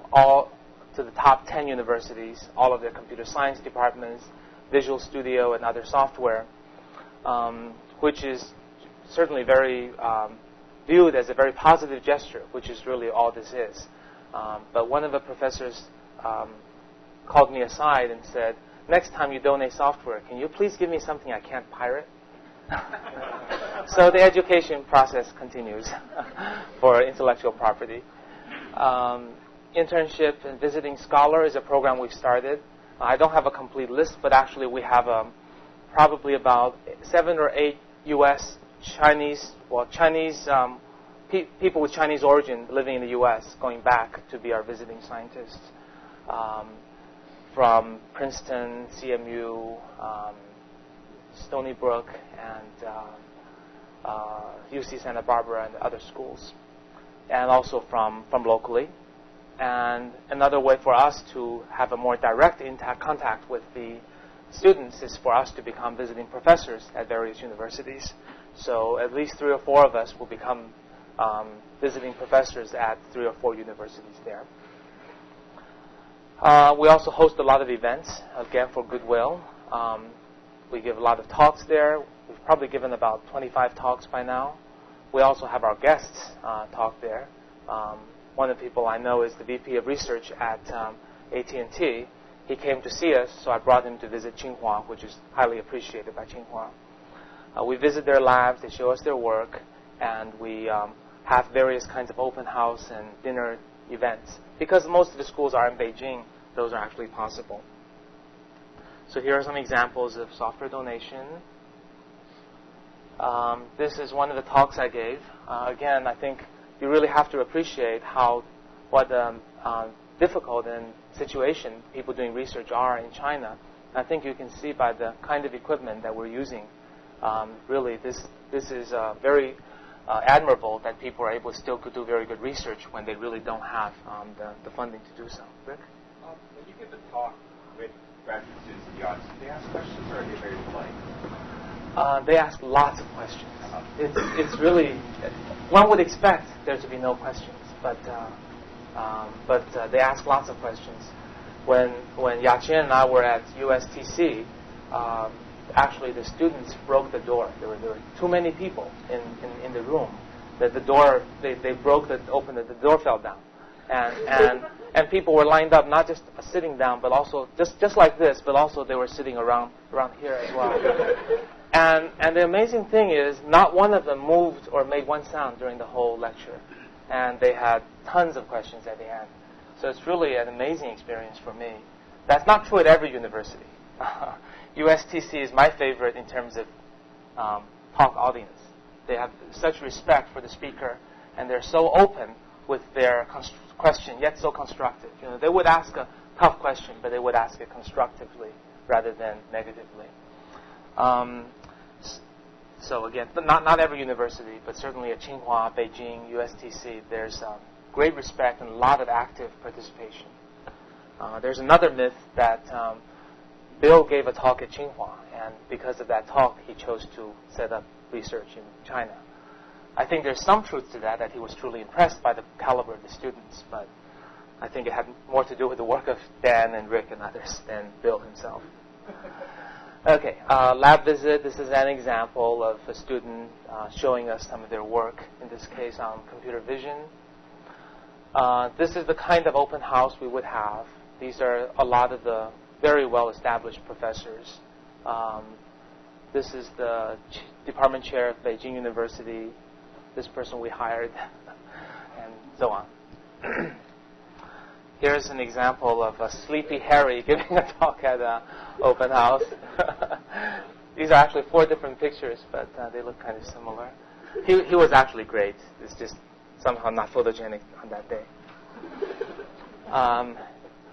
Speaker 1: the top 10 universities, all of their computer science departments, Visual Studio, and other software, which is certainly very viewed as a very positive gesture, which is really all this is. But one of the professors called me aside and said, next time you donate software, can you please give me something I can't pirate? So the education process continues for intellectual property. Internship and Visiting Scholar is a program we've started. I don't have a complete list, but actually we have probably about 7 or 8 U.S. Chinese people with Chinese origin living in the U.S. going back to be our visiting scientists from Princeton, CMU, Stony Brook, and UC Santa Barbara and other schools, and also from locally. And another way for us to have a more direct contact with the students is for us to become visiting professors at various universities. So at least 3 or 4 of us will become visiting professors at 3 or 4 universities there. We also host a lot of events, again, for goodwill. We give a lot of talks there. We've probably given about 25 talks by now. We also have our guests talk there. One of the people I know is the VP of Research at AT&T. He came to see us, so I brought him to visit Tsinghua, which is highly appreciated by Tsinghua. We visit their labs, they show us their work, and we have various kinds of open house and dinner events. Because most of the schools are in Beijing, those are actually possible. So here are some examples of software donation. This is one of the talks I gave. Again, I think you really have to appreciate what difficult and situation people doing research are in China. I think you can see by the kind of equipment that we're using. Really, this is very admirable that people are able to still do very good research when they really don't have the funding to do so. Rick?
Speaker 4: When you give a talk with graduate students in the audience, do they ask questions or are they very polite?
Speaker 1: They ask lots of questions. It's really, one would expect there to be no questions, but they ask lots of questions. When Yaqian and I were at USTC, actually the students broke the door. There were too many people in the room. That the door, they opened it, the door fell down, and people were lined up, not just sitting down, but also just like this, but also they were sitting around here as well. And the amazing thing is, not one of them moved or made one sound during the whole lecture. And they had tons of questions at the end. So it's really an amazing experience for me. That's not true at every university. USTC is my favorite in terms of talk audience. They have such respect for the speaker, and they're so open with their question, yet so constructive. You know, they would ask a tough question, but they would ask it constructively rather than negatively. So again, not every university, but certainly at Tsinghua, Beijing, USTC, there's great respect and a lot of active participation. There's another myth that Bill gave a talk at Tsinghua, and because of that talk, he chose to set up research in China. I think there's some truth to that he was truly impressed by the caliber of the students, but I think it had more to do with the work of Dan and Rick and others than Bill himself. Okay, lab visit. This is an example of a student showing us some of their work, in this case on computer vision. This is the kind of open house we would have. These are a lot of the very well-established professors. This is the department chair of Beijing University, this person we hired, and so on. Here's an example of a Sleepy Harry giving a talk at an open house. These are actually 4 different pictures, but they look kind of similar. He was actually great. It's just somehow not photogenic on that day.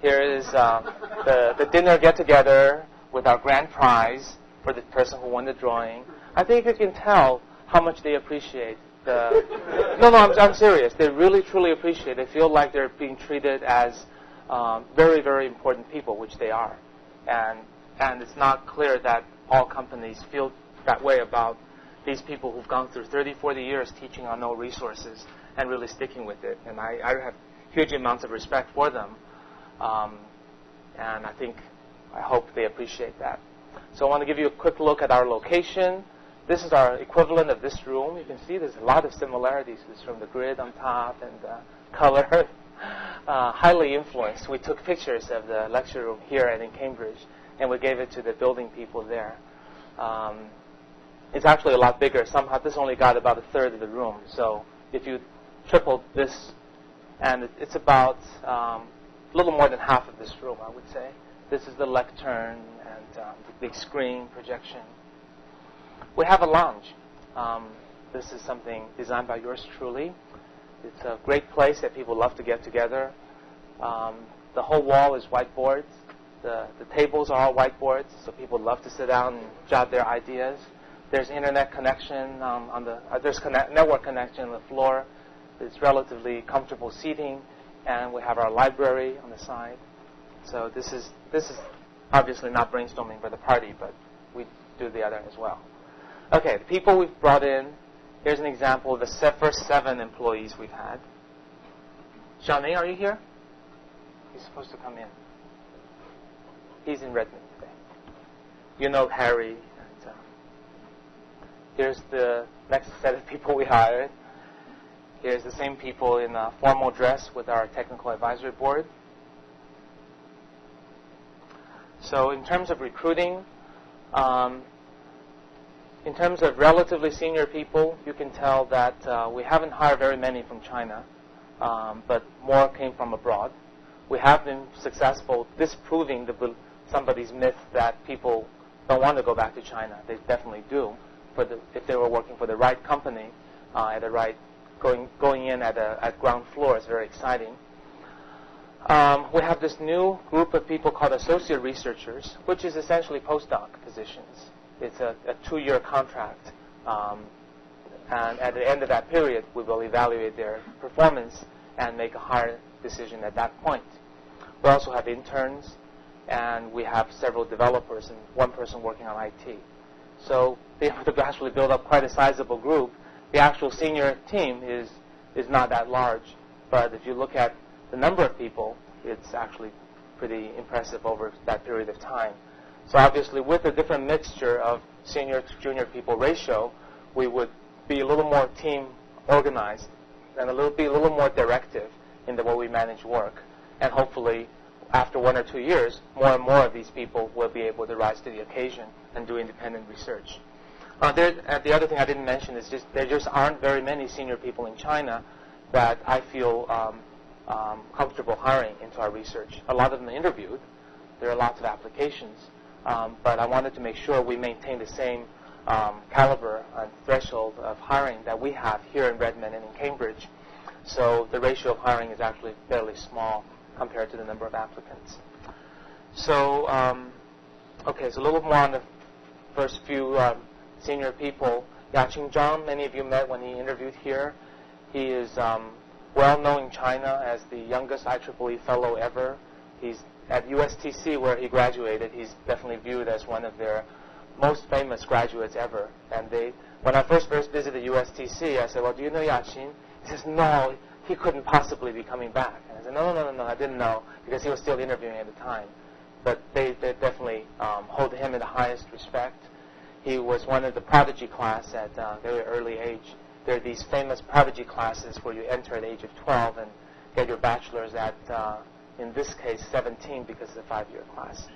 Speaker 1: Here is the dinner get-together with our grand prize for the person who won the drawing. I think you can tell how much they appreciate I'm serious. They really, truly appreciate it. They feel like they're being treated as very, very important people, which they are. And and it's not clear that all companies feel that way about these people who've gone through 30, 40 years teaching on no resources and really sticking with it. And I have huge amounts of respect for them. And I hope they appreciate that. So I want to give you a quick look at our location. This is our equivalent of this room. You can see there's a lot of similarities. It's from the grid on top and the color. Highly influenced. We took pictures of the lecture room here and in Cambridge, and we gave it to the building people there. It's actually a lot bigger. Somehow this only got about a third of the room. So if you triple this, and it's about a little more than half of this room, I would say. This is the lectern and the big screen projection. We have a lounge. This is something designed by yours truly. It's a great place that people love to get together. The whole wall is whiteboards. The tables are all whiteboards, so people love to sit down and jot their ideas. There's internet connection there's network connection on the floor. It's relatively comfortable seating, and we have our library on the side. So this is obviously not brainstorming for the party, but we do the other as well. Okay, the people we've brought in. Here's an example of the first 7 employees we've had. Xiaoning, are you here? He's supposed to come in. He's in Redmond today. You know Harry. And, here's the next set of people we hired. Here's the same people in formal dress with our technical advisory board. So in terms of recruiting, in terms of relatively senior people, you can tell that we haven't hired very many from China, but more came from abroad. We have been successful disproving somebody's myth that people don't want to go back to China. They definitely do, if they were working for the right company, at the right going in at ground floor is very exciting. We have this new group of people called associate researchers, which is essentially postdoc positions. It's a 2-year contract, and at the end of that period, we will evaluate their performance and make a hire decision at that point. We also have interns, and we have several developers and one person working on IT. So they have to actually build up quite a sizable group. The actual senior team is not that large, but if you look at the number of people, it's actually pretty impressive over that period of time. So obviously, with a different mixture of senior to junior people ratio, we would be a little more team organized and be a little more directive in the way we manage work. And hopefully, after 1 or 2 years, more and more of these people will be able to rise to the occasion and do independent research. The other thing I didn't mention is there just aren't very many senior people in China that I feel comfortable hiring into our research. A lot of them are interviewed. There are lots of applications. But I wanted to make sure we maintain the same caliber and threshold of hiring that we have here in Redmond and in Cambridge. So the ratio of hiring is actually fairly small compared to the number of applicants. So, okay, so a little more on the first few senior people. Yaqing Zhang, many of you met when he interviewed here. He is well known in China as the youngest IEEE fellow ever. He's at USTC, where he graduated. He's definitely viewed as one of their most famous graduates ever. And when I first visited USTC, I said, well, do you know Yaqing? He says, no, he couldn't possibly be coming back. And I said, no, I didn't know, because he was still interviewing at the time. But they definitely hold him in the highest respect. He was one of the prodigy class at a very early age. There are these famous prodigy classes where you enter at the age of 12 and get your bachelor's at, in this case, 17, because it's a 5-year class.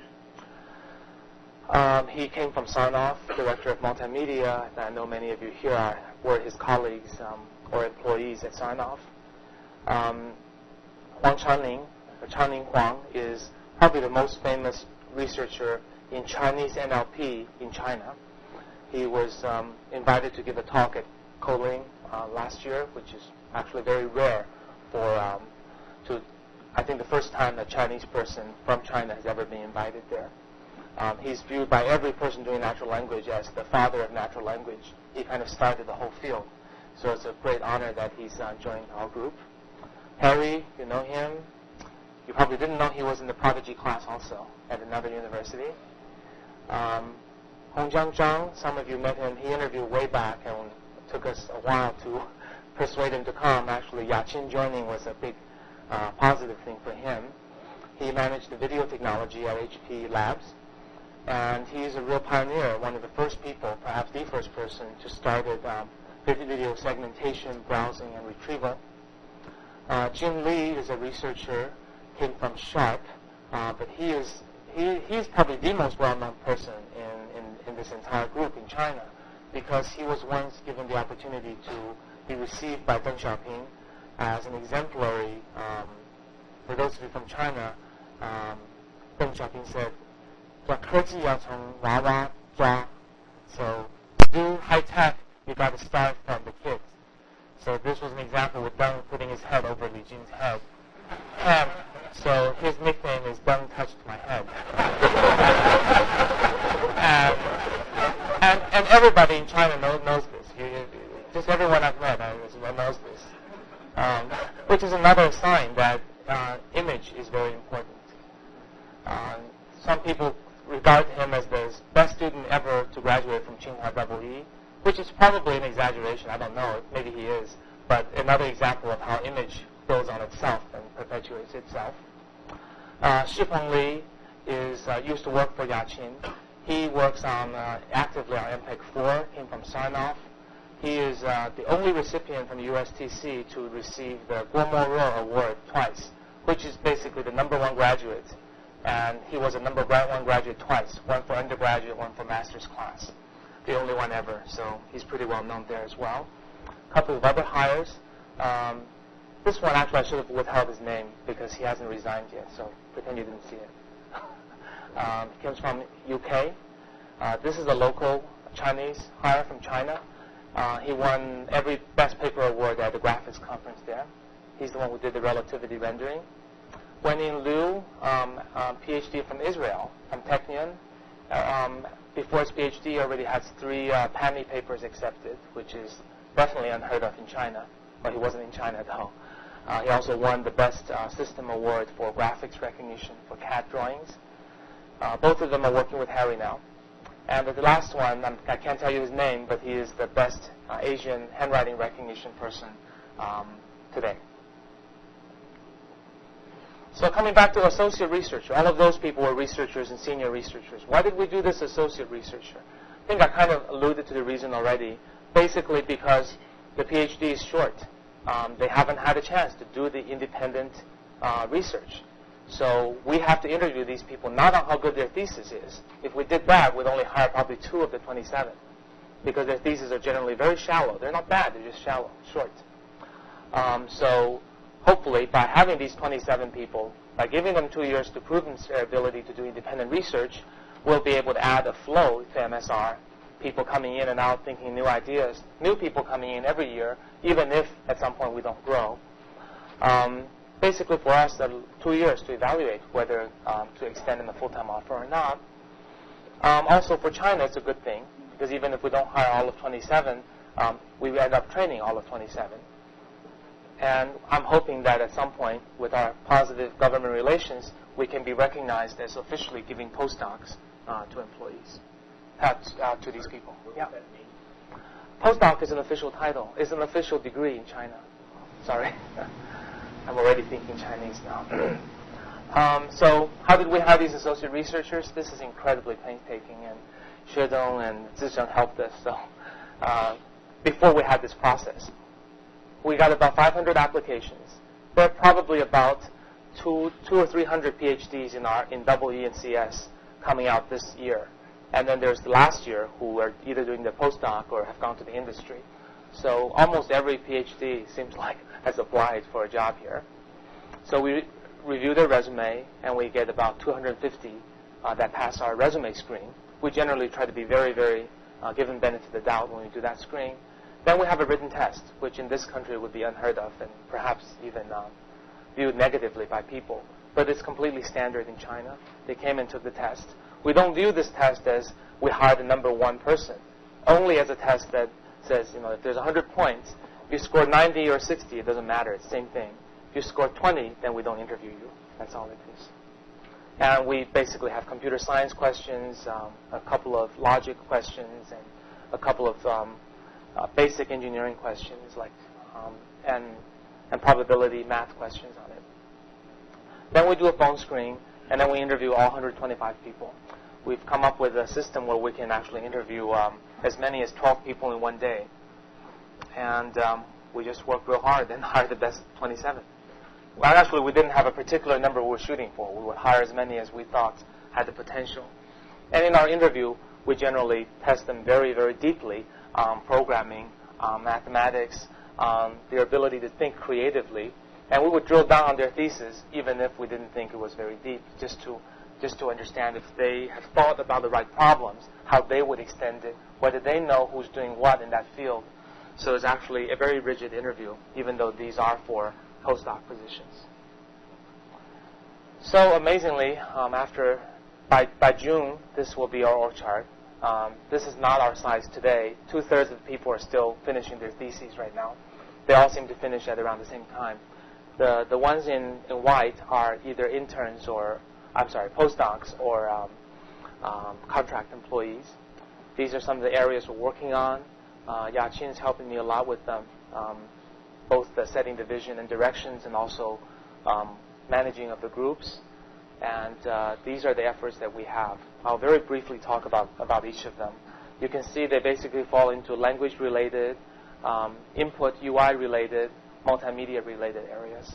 Speaker 1: He came from Sarnoff, director of multimedia. I know many of you here were his colleagues or employees at Sarnoff. Huang Chanling Huang, is probably the most famous researcher in Chinese NLP in China. He was invited to give a talk at Koling last year, which is actually very rare I think the first time a Chinese person from China has ever been invited there. He's viewed by every person doing natural language as the father of natural language. He kind of started the whole field. So it's a great honor that he's joined our group. Harry, you know him. You probably didn't know he was in the prodigy class also at another university. Hongjiang Zhang, some of you met him. He interviewed way back, and it took us a while to persuade him to come. Actually, Yaqin joining was a big positive thing for him. He managed the video technology at HP Labs, and he's a real pioneer, one of the first people, perhaps the first person, to start video segmentation, browsing, and retrieval. Jim Lee is a researcher, came from Sharp, but he's probably the most well-known person in this entire group in China, because he was once given the opportunity to be received by Deng Xiaoping as an exemplary. For those of you from China, Deng Xiaoping said, 科技要从娃娃抓. So to do high tech, you got to start from the kids. So this was an example with Deng putting his head over Li Jun's head. And so his nickname is Deng touched my head. and everybody in China knows this. Just everyone I've met knows this. Which is another sign that image is very important. Some people regard him as the best student ever to graduate from Tsinghua EE, which is probably an exaggeration. I don't know. Maybe he is. But another example of how image builds on itself and perpetuates itself. Shipeng Li used to work for Yaqin. He works actively on MPEG 4, came from Sarnoff. He is the only recipient from the USTC to receive the Guomo Award twice, which is basically the #1 graduate. And he was a #1 graduate twice, one for undergraduate, one for master's class. The only one ever, so he's pretty well known there as well. A couple of other hires. This one, actually, I should have withheld his name because he hasn't resigned yet, so pretend you didn't see it. He comes from UK. This is a local Chinese hire from China. He won every Best Paper Award at the graphics conference there. He's the one who did the relativity rendering. Wenying Liu, PhD from Israel, from Technion. Before his PhD, he already has 3 PAMI papers accepted, which is definitely unheard of in China. Well, he wasn't in China, though. He also won the Best System Award for graphics recognition for CAD drawings. Both of them are working with Harry now. And the last one, I can't tell you his name, but he is the best Asian handwriting recognition person today. So coming back to associate researcher, all of those people were researchers and senior researchers. Why did we do this associate researcher? I think I kind of alluded to the reason already. Basically because the PhD is short. They haven't had a chance to do the independent research. So we have to interview these people not on how good their thesis is. If we did that, we'd only hire probably 2 of the 27, because their theses are generally very shallow. They're not bad, they're just shallow, short. So hopefully by having these 27 people, by giving them 2 years to prove their ability to do independent research, we'll be able to add a flow to MSR, people coming in and out thinking new ideas, new people coming in every year, even if at some point we don't grow. Basically for us, 2 years to evaluate whether to extend them a full-time offer or not. Also for China, it's a good thing, because even if we don't hire all of 27, we end up training all of 27. And I'm hoping that at some point, with our positive government relations, we can be recognized as officially giving postdocs to employees, to these people. Yeah. Postdoc is an official title. It's an official degree in China. Sorry. I'm already thinking Chinese now. So how did we hire these associate researchers? This is incredibly painstaking, and Xue and Zizheng helped us. So before we had this process, we got about 500 applications. There are probably about 200 or 300 PhDs in EE and CS coming out this year. And then there's the last year who are either doing their postdoc or have gone to the industry. So almost every PhD seems like has applied for a job here. So we review their resume, and we get about 250 that pass our resume screen. We generally try to be very, very given benefit of the doubt when we do that screen. Then we have a written test, which in this country would be unheard of and perhaps even viewed negatively by people. But it's completely standard in China. They came and took the test. We don't view this test as we hired the #1 person, only as a test that says, if there's 100 points, if you score 90 or 60, it doesn't matter. It's the same thing. If you score 20, then we don't interview you. That's all it is. And we basically have computer science questions, a couple of logic questions, and a couple of basic engineering questions, like and probability math questions on it. Then we do a phone screen, and then we interview all 125 people. We've come up with a system where we can actually interview as many as 12 people in one day. And we just work real hard and hire the best 27. Well, actually, we didn't have a particular number we were shooting for. We would hire as many as we thought had the potential. And in our interview, we generally test them very, very deeply on programming, mathematics, their ability to think creatively. And we would drill down on their thesis, even if we didn't think it was very deep, just to understand if they have thought about the right problems, how they would extend it, whether they know who's doing what in that field. So it's actually a very rigid interview, even though these are for postdoc positions. So amazingly, by June, this will be our org chart. This is not our size today. 2/3 of the people are still finishing their theses right now. They all seem to finish at around the same time. The ones in white are either interns postdocs or contract employees. These are some of the areas we're working on. Yaqin is helping me a lot with them, both the setting the vision and directions, and also managing of the groups. And these are the efforts that we have. I'll very briefly talk about each of them. You can see they basically fall into language-related, input UI-related, multimedia-related areas.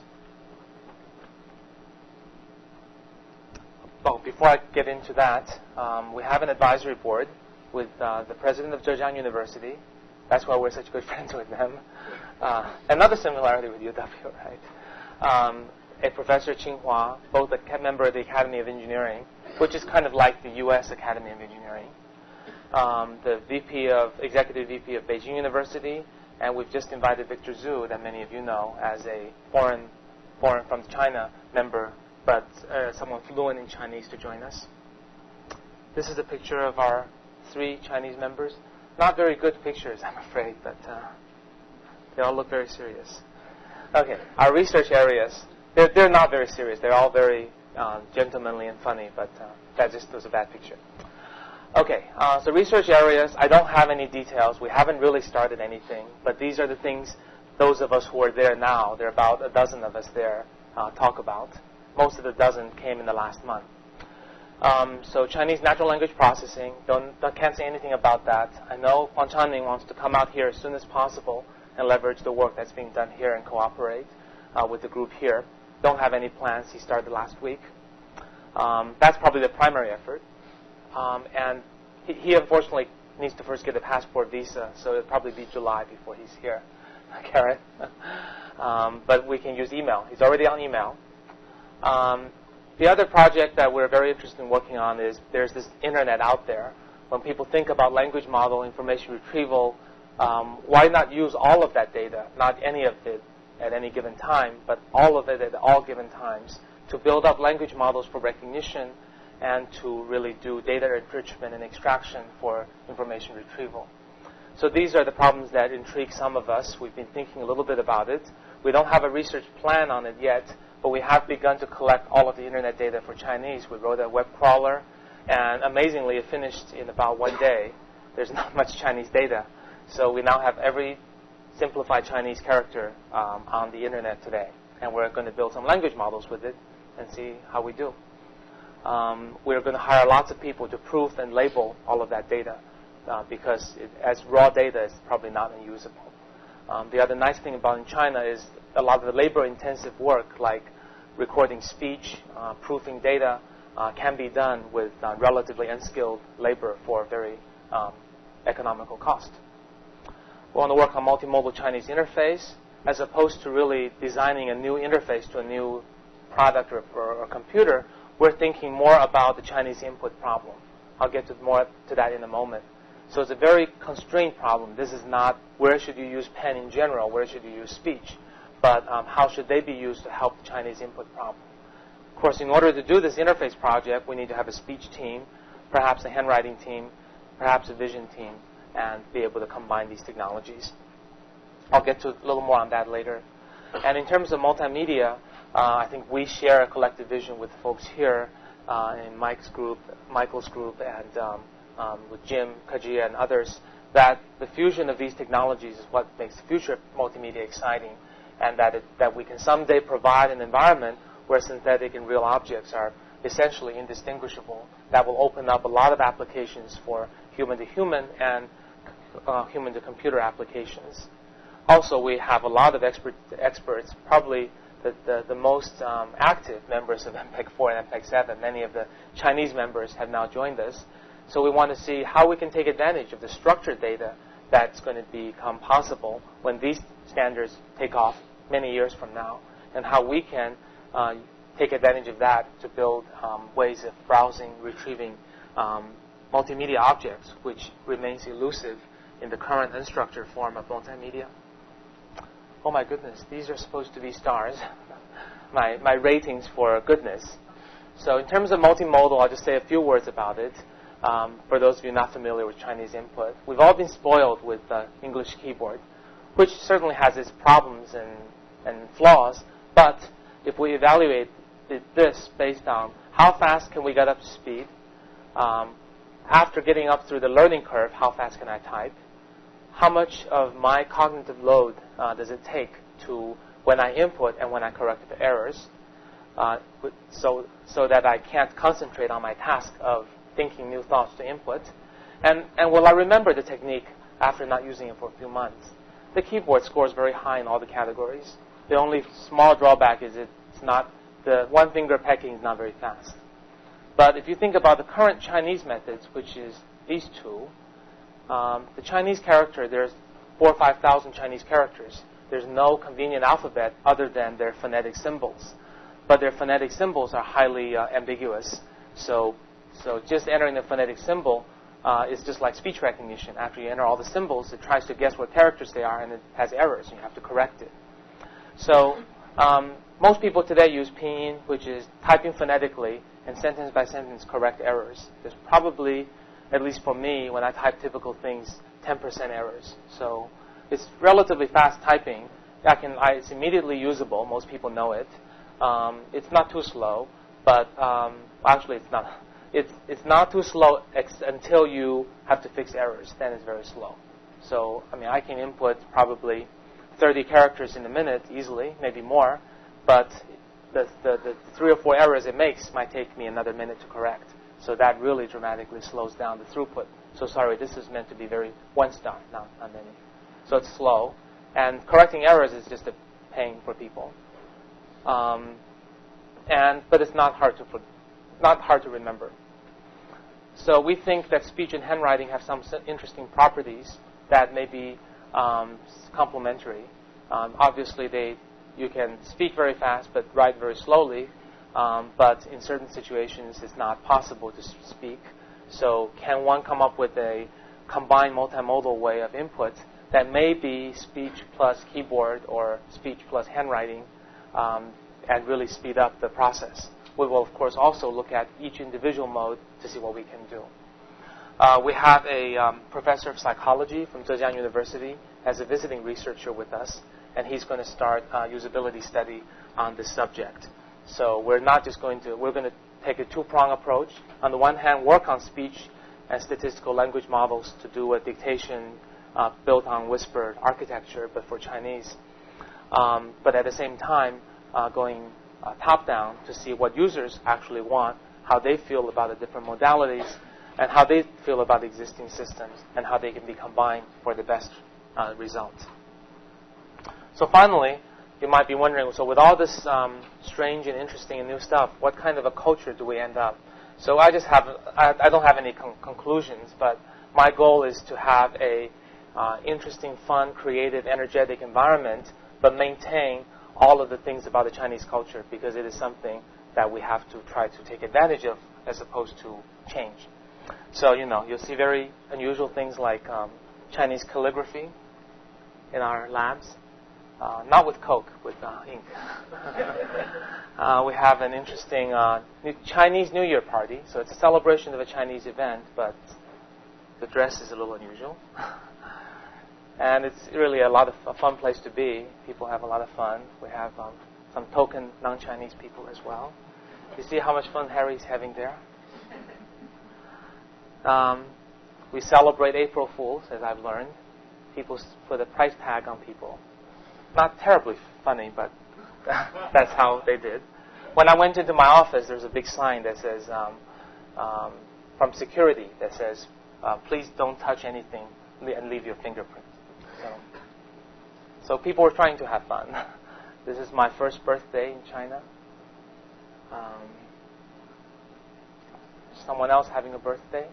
Speaker 1: Well, before I get into that, we have an advisory board with the president of Zhejiang University. That's why we're such good friends with them. Another similarity with UW, right? A professor at Tsinghua, both a member of the Academy of Engineering, which is kind of like the U.S. Academy of Engineering. The executive VP of Beijing University, and we've just invited Victor Zhu, that many of you know, as a foreign from China member, but someone fluent in Chinese to join us. This is a picture of our 3 Chinese members. Not very good pictures, I'm afraid, but they all look very serious. Okay, our research areas, they're not very serious. They're all very gentlemanly and funny, but that just was a bad picture. Okay, so research areas, I don't have any details. We haven't really started anything, but these are the things those of us who are there now, there are about a dozen of us there, talk about. Most of the dozen came in the last month. So Chinese natural language processing, can't say anything about that. I know Huang Channing wants to come out here as soon as possible and leverage the work that's being done here and cooperate with the group here. Don't have any plans. He started last week. That's probably the primary effort. And he unfortunately needs to first get a passport visa, so it'll probably be July before he's here. Karen. But we can use email. He's already on email. The other project that we're very interested in working on is there's this internet out there. When people think about language model information retrieval, why not use all of that data, not any of it at any given time, but all of it at all given times, to build up language models for recognition and to really do data enrichment and extraction for information retrieval. So these are the problems that intrigue some of us. We've been thinking a little bit about it. We don't have a research plan on it yet, but we have begun to collect all of the internet data for Chinese. We wrote a web crawler, and amazingly, it finished in about 1 day. There's not much Chinese data. So we now have every simplified Chinese character on the internet today, and we're going to build some language models with it and see how we do. We're going to hire lots of people to proof and label all of that data because as raw data, it's probably not unusable. The other nice thing about in China is a lot of the labor-intensive work, like recording speech, proofing data, can be done with relatively unskilled labor for very economical cost. We want to work on multimodal Chinese interface, as opposed to really designing a new interface to a new product or computer. We're thinking more about the Chinese input problem. I'll get to more to that in a moment. So it's a very constrained problem. This is not where should you use pen in general, where should you use speech, but how should they be used to help the Chinese input problem. Of course, in order to do this interface project, we need to have a speech team, perhaps a handwriting team, perhaps a vision team, and be able to combine these technologies. I'll get to a little more on that later. And in terms of multimedia, I think we share a collective vision with the folks here in Michael's group, and with Jim, Kajia, and others, that the fusion of these technologies is what makes the future of multimedia exciting, and that we can someday provide an environment where synthetic and real objects are essentially indistinguishable. That will open up a lot of applications for human-to-human and human-to-computer applications. Also, we have a lot of experts, probably the most active members of MPEG-4 and MPEG-7. Many of the Chinese members have now joined us. So we want to see how we can take advantage of the structured data that's going to become possible when these standards take off many years from now, and how we can take advantage of that to build ways of browsing, retrieving multimedia objects, which remains elusive in the current unstructured form of multimedia. Oh my goodness, these are supposed to be stars. my ratings for goodness. So in terms of multimodal, I'll just say a few words about it. For those of you not familiar with Chinese input, we've all been spoiled with the English keyboard, which certainly has its problems and flaws, but if we evaluate this based on how fast can we get up to speed, after getting up through the learning curve, how fast can I type, how much of my cognitive load does it take to when I input and when I correct the errors, so that I can't concentrate on my task of thinking new thoughts to input, and will I remember the technique after not using it for a few months. The keyboard scores very high in all the categories. The only small drawback is it's not, the one finger pecking is not very fast. But if you think about the current Chinese methods, which is these two, the Chinese character, there's 4,000 or 5,000 Chinese characters. There's no convenient alphabet other than their phonetic symbols. But their phonetic symbols are highly ambiguous. So just entering the phonetic symbol is just like speech recognition. After you enter all the symbols, it tries to guess what characters they are, and it has errors, and you have to correct it. So most people today use pinyin, which is typing phonetically and sentence by sentence correct errors. There's probably, at least for me, when I type typical things, 10% errors. So it's relatively fast typing. It's immediately usable. Most people know it. It's not too slow, but actually it's not. It's not too slow until you have to fix errors. Then it's very slow. So I can input probably 30 characters in a minute easily, maybe more, but the 3 or 4 errors it makes might take me another minute to correct. So that really dramatically slows down the throughput. So sorry, this is meant to be very one star, not many. So it's slow, and correcting errors is just a pain for people. But it's not hard to remember. So we think that speech and handwriting have some interesting properties that may be complementary. Obviously, you can speak very fast but write very slowly. But in certain situations, it's not possible to speak. So can one come up with a combined multimodal way of input that may be speech plus keyboard or speech plus handwriting and really speed up the process? We will, of course, also look at each individual mode to see what we can do. We have a professor of psychology from Zhejiang University as a visiting researcher with us, and he's going to start a usability study on this subject. So we're going to take a two-prong approach. On the one hand, work on speech and statistical language models to do a dictation built on whispered architecture, but for Chinese. But at the same time, going top-down to see what users actually want, how they feel about the different modalities, and how they feel about existing systems, and how they can be combined for the best results. So finally, you might be wondering, so with all this strange and interesting and new stuff, what kind of a culture do we end up? So I don't have any conclusions, but my goal is to have a interesting, fun, creative, energetic environment, but maintain all of the things about the Chinese culture, because it is something that we have to try to take advantage of as opposed to change. So, you'll see very unusual things like Chinese calligraphy in our labs. Not with Coke, with ink. We have an interesting Chinese New Year party. So it's a celebration of a Chinese event, but the dress is a little unusual. And it's really a fun place to be. People have a lot of fun. We have some token non-Chinese people as well. You see how much fun Harry's having there? We celebrate April Fools, as I've learned. People put a price tag on people. Not terribly funny, but that's how they did. When I went into my office, there's a big sign that says, from security, that says, please don't touch anything and leave your fingerprint. So people were trying to have fun. This is my first birthday in China. Someone else having a birthday.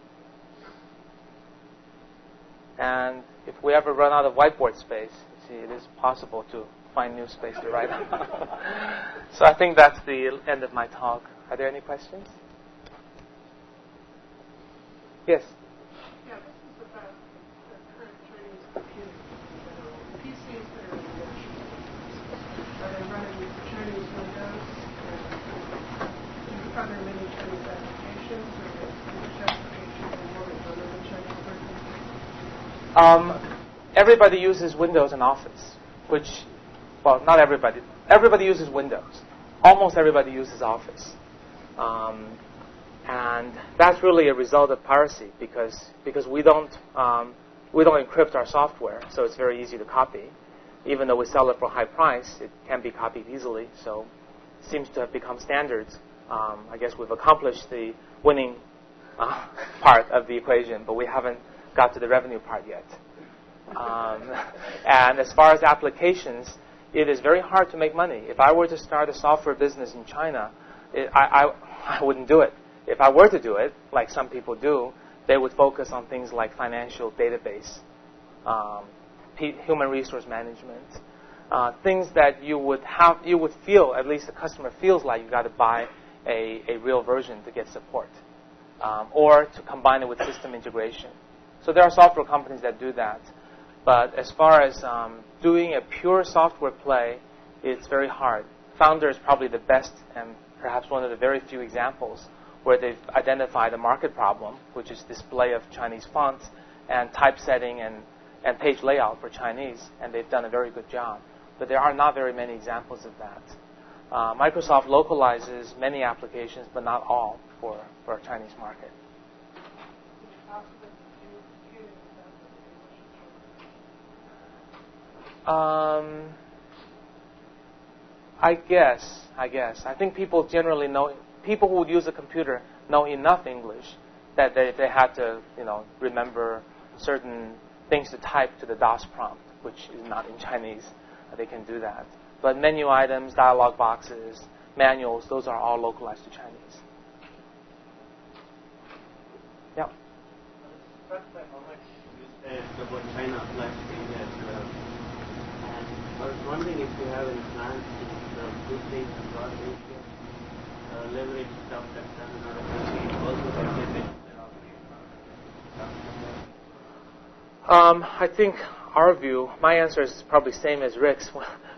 Speaker 1: And if we ever run out of whiteboard space, see, it is possible to find new space to write on. So I think that's the end of my talk. Are there any questions? Yes?
Speaker 2: Yeah, this is about the current Chinese computers in general. The PCs that are in production, are they running Chinese Windows? And are there many Chinese applications, or which applications are more than the Chinese version?
Speaker 1: Everybody uses Windows in Office, which, well, not everybody. Everybody uses Windows. Almost everybody uses Office. And that's really a result of piracy because we don't encrypt our software, so it's very easy to copy. Even though we sell it for a high price, it can be copied easily. So it seems to have become standards. I guess we've accomplished the winning part of the equation, but we haven't got to the revenue part yet. And as far as applications, it is very hard to make money. If I were to start a software business in China, I wouldn't do it. If I were to do it, like some people do, they would focus on things like financial database, human resource management, things that you would feel, at least the customer feels like you got to buy a real version to get support, or to combine it with system integration. So there are software companies that do that. But as far as doing a pure software play, it's very hard. Founder is probably the best and perhaps one of the very few examples where they've identified a market problem, which is display of Chinese fonts and typesetting and page layout for Chinese, and they've done a very good job. But there are not very many examples of that. Microsoft localizes many applications, but not all for our Chinese market. I guess. I think people generally know, people who would use a computer know enough English that if they had to, remember certain things to type to the DOS prompt, which is not in Chinese, they can do that. But menu items, dialog boxes, manuals, those are all localized to Chinese. Yeah.
Speaker 3: How much you about China applies to India as well? And I was wondering if you have any plans to do things across Asia, leverage stuff that's done in other countries, also benefit
Speaker 1: I think our view, my answer is probably same as Rick's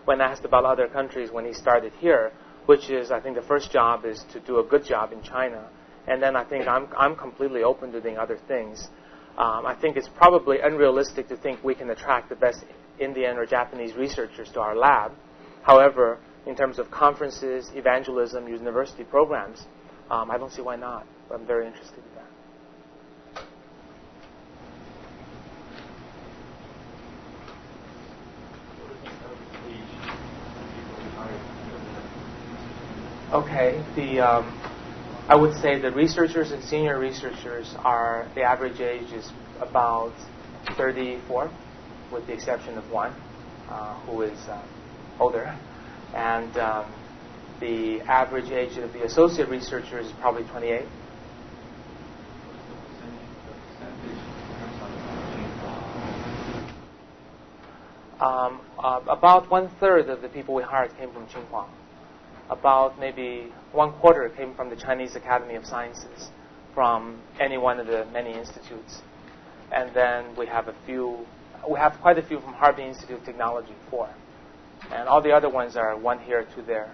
Speaker 1: when asked about other countries when he started here, which is I think the first job is to do a good job in China. And then I think I'm completely open to doing other things. I think it's probably unrealistic to think we can attract the best Indian or Japanese researchers to our lab. However, in terms of conferences, evangelism, university programs, I don't see why not. But I'm very interested in that. Okay, I would say the researchers and senior researchers the average age is about 34, with the exception of one who is older. And the average age of the associate researcher is probably 28. About 1/3 of the people we hired came from Tsinghua. About maybe 1/4 came from the Chinese Academy of Sciences, from any one of the many institutes. And then we have quite a few from Harbin Institute of Technology, 4. And all the other ones are 1 here, 2 there.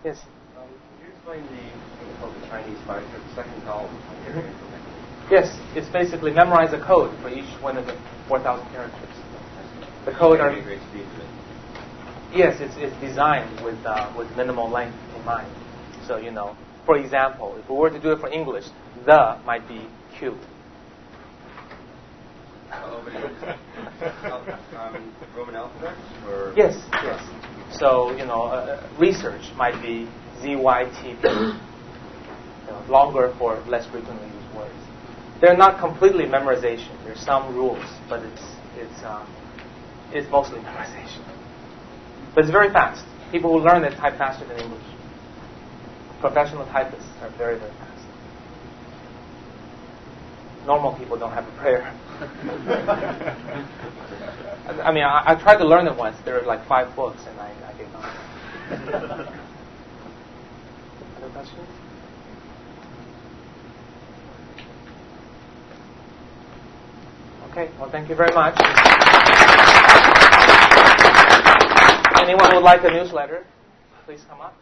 Speaker 1: Yes?
Speaker 5: Could you explain what's called the Chinese factor, the second column?
Speaker 1: Yes, it's basically memorize a code for each one of the 4,000 characters. The code are...
Speaker 5: Great speed to it.
Speaker 1: Yes, it's designed with minimal length in mind. So, for example, if we were to do it for English, the might be Q.
Speaker 5: Roman alphabet? Or?
Speaker 1: Yes. So, research might be ZYTP. Longer for less frequently used words. They're not completely memorization. There's some rules, but it's mostly memorization. But it's very fast. People who learn it type faster than English. Professional typists are very, very fast. Normal people don't have a prayer. I tried to learn it once. There were like 5 books, and I gave up. Other questions? Okay, well, thank you very much. Anyone who would like a newsletter, please come up.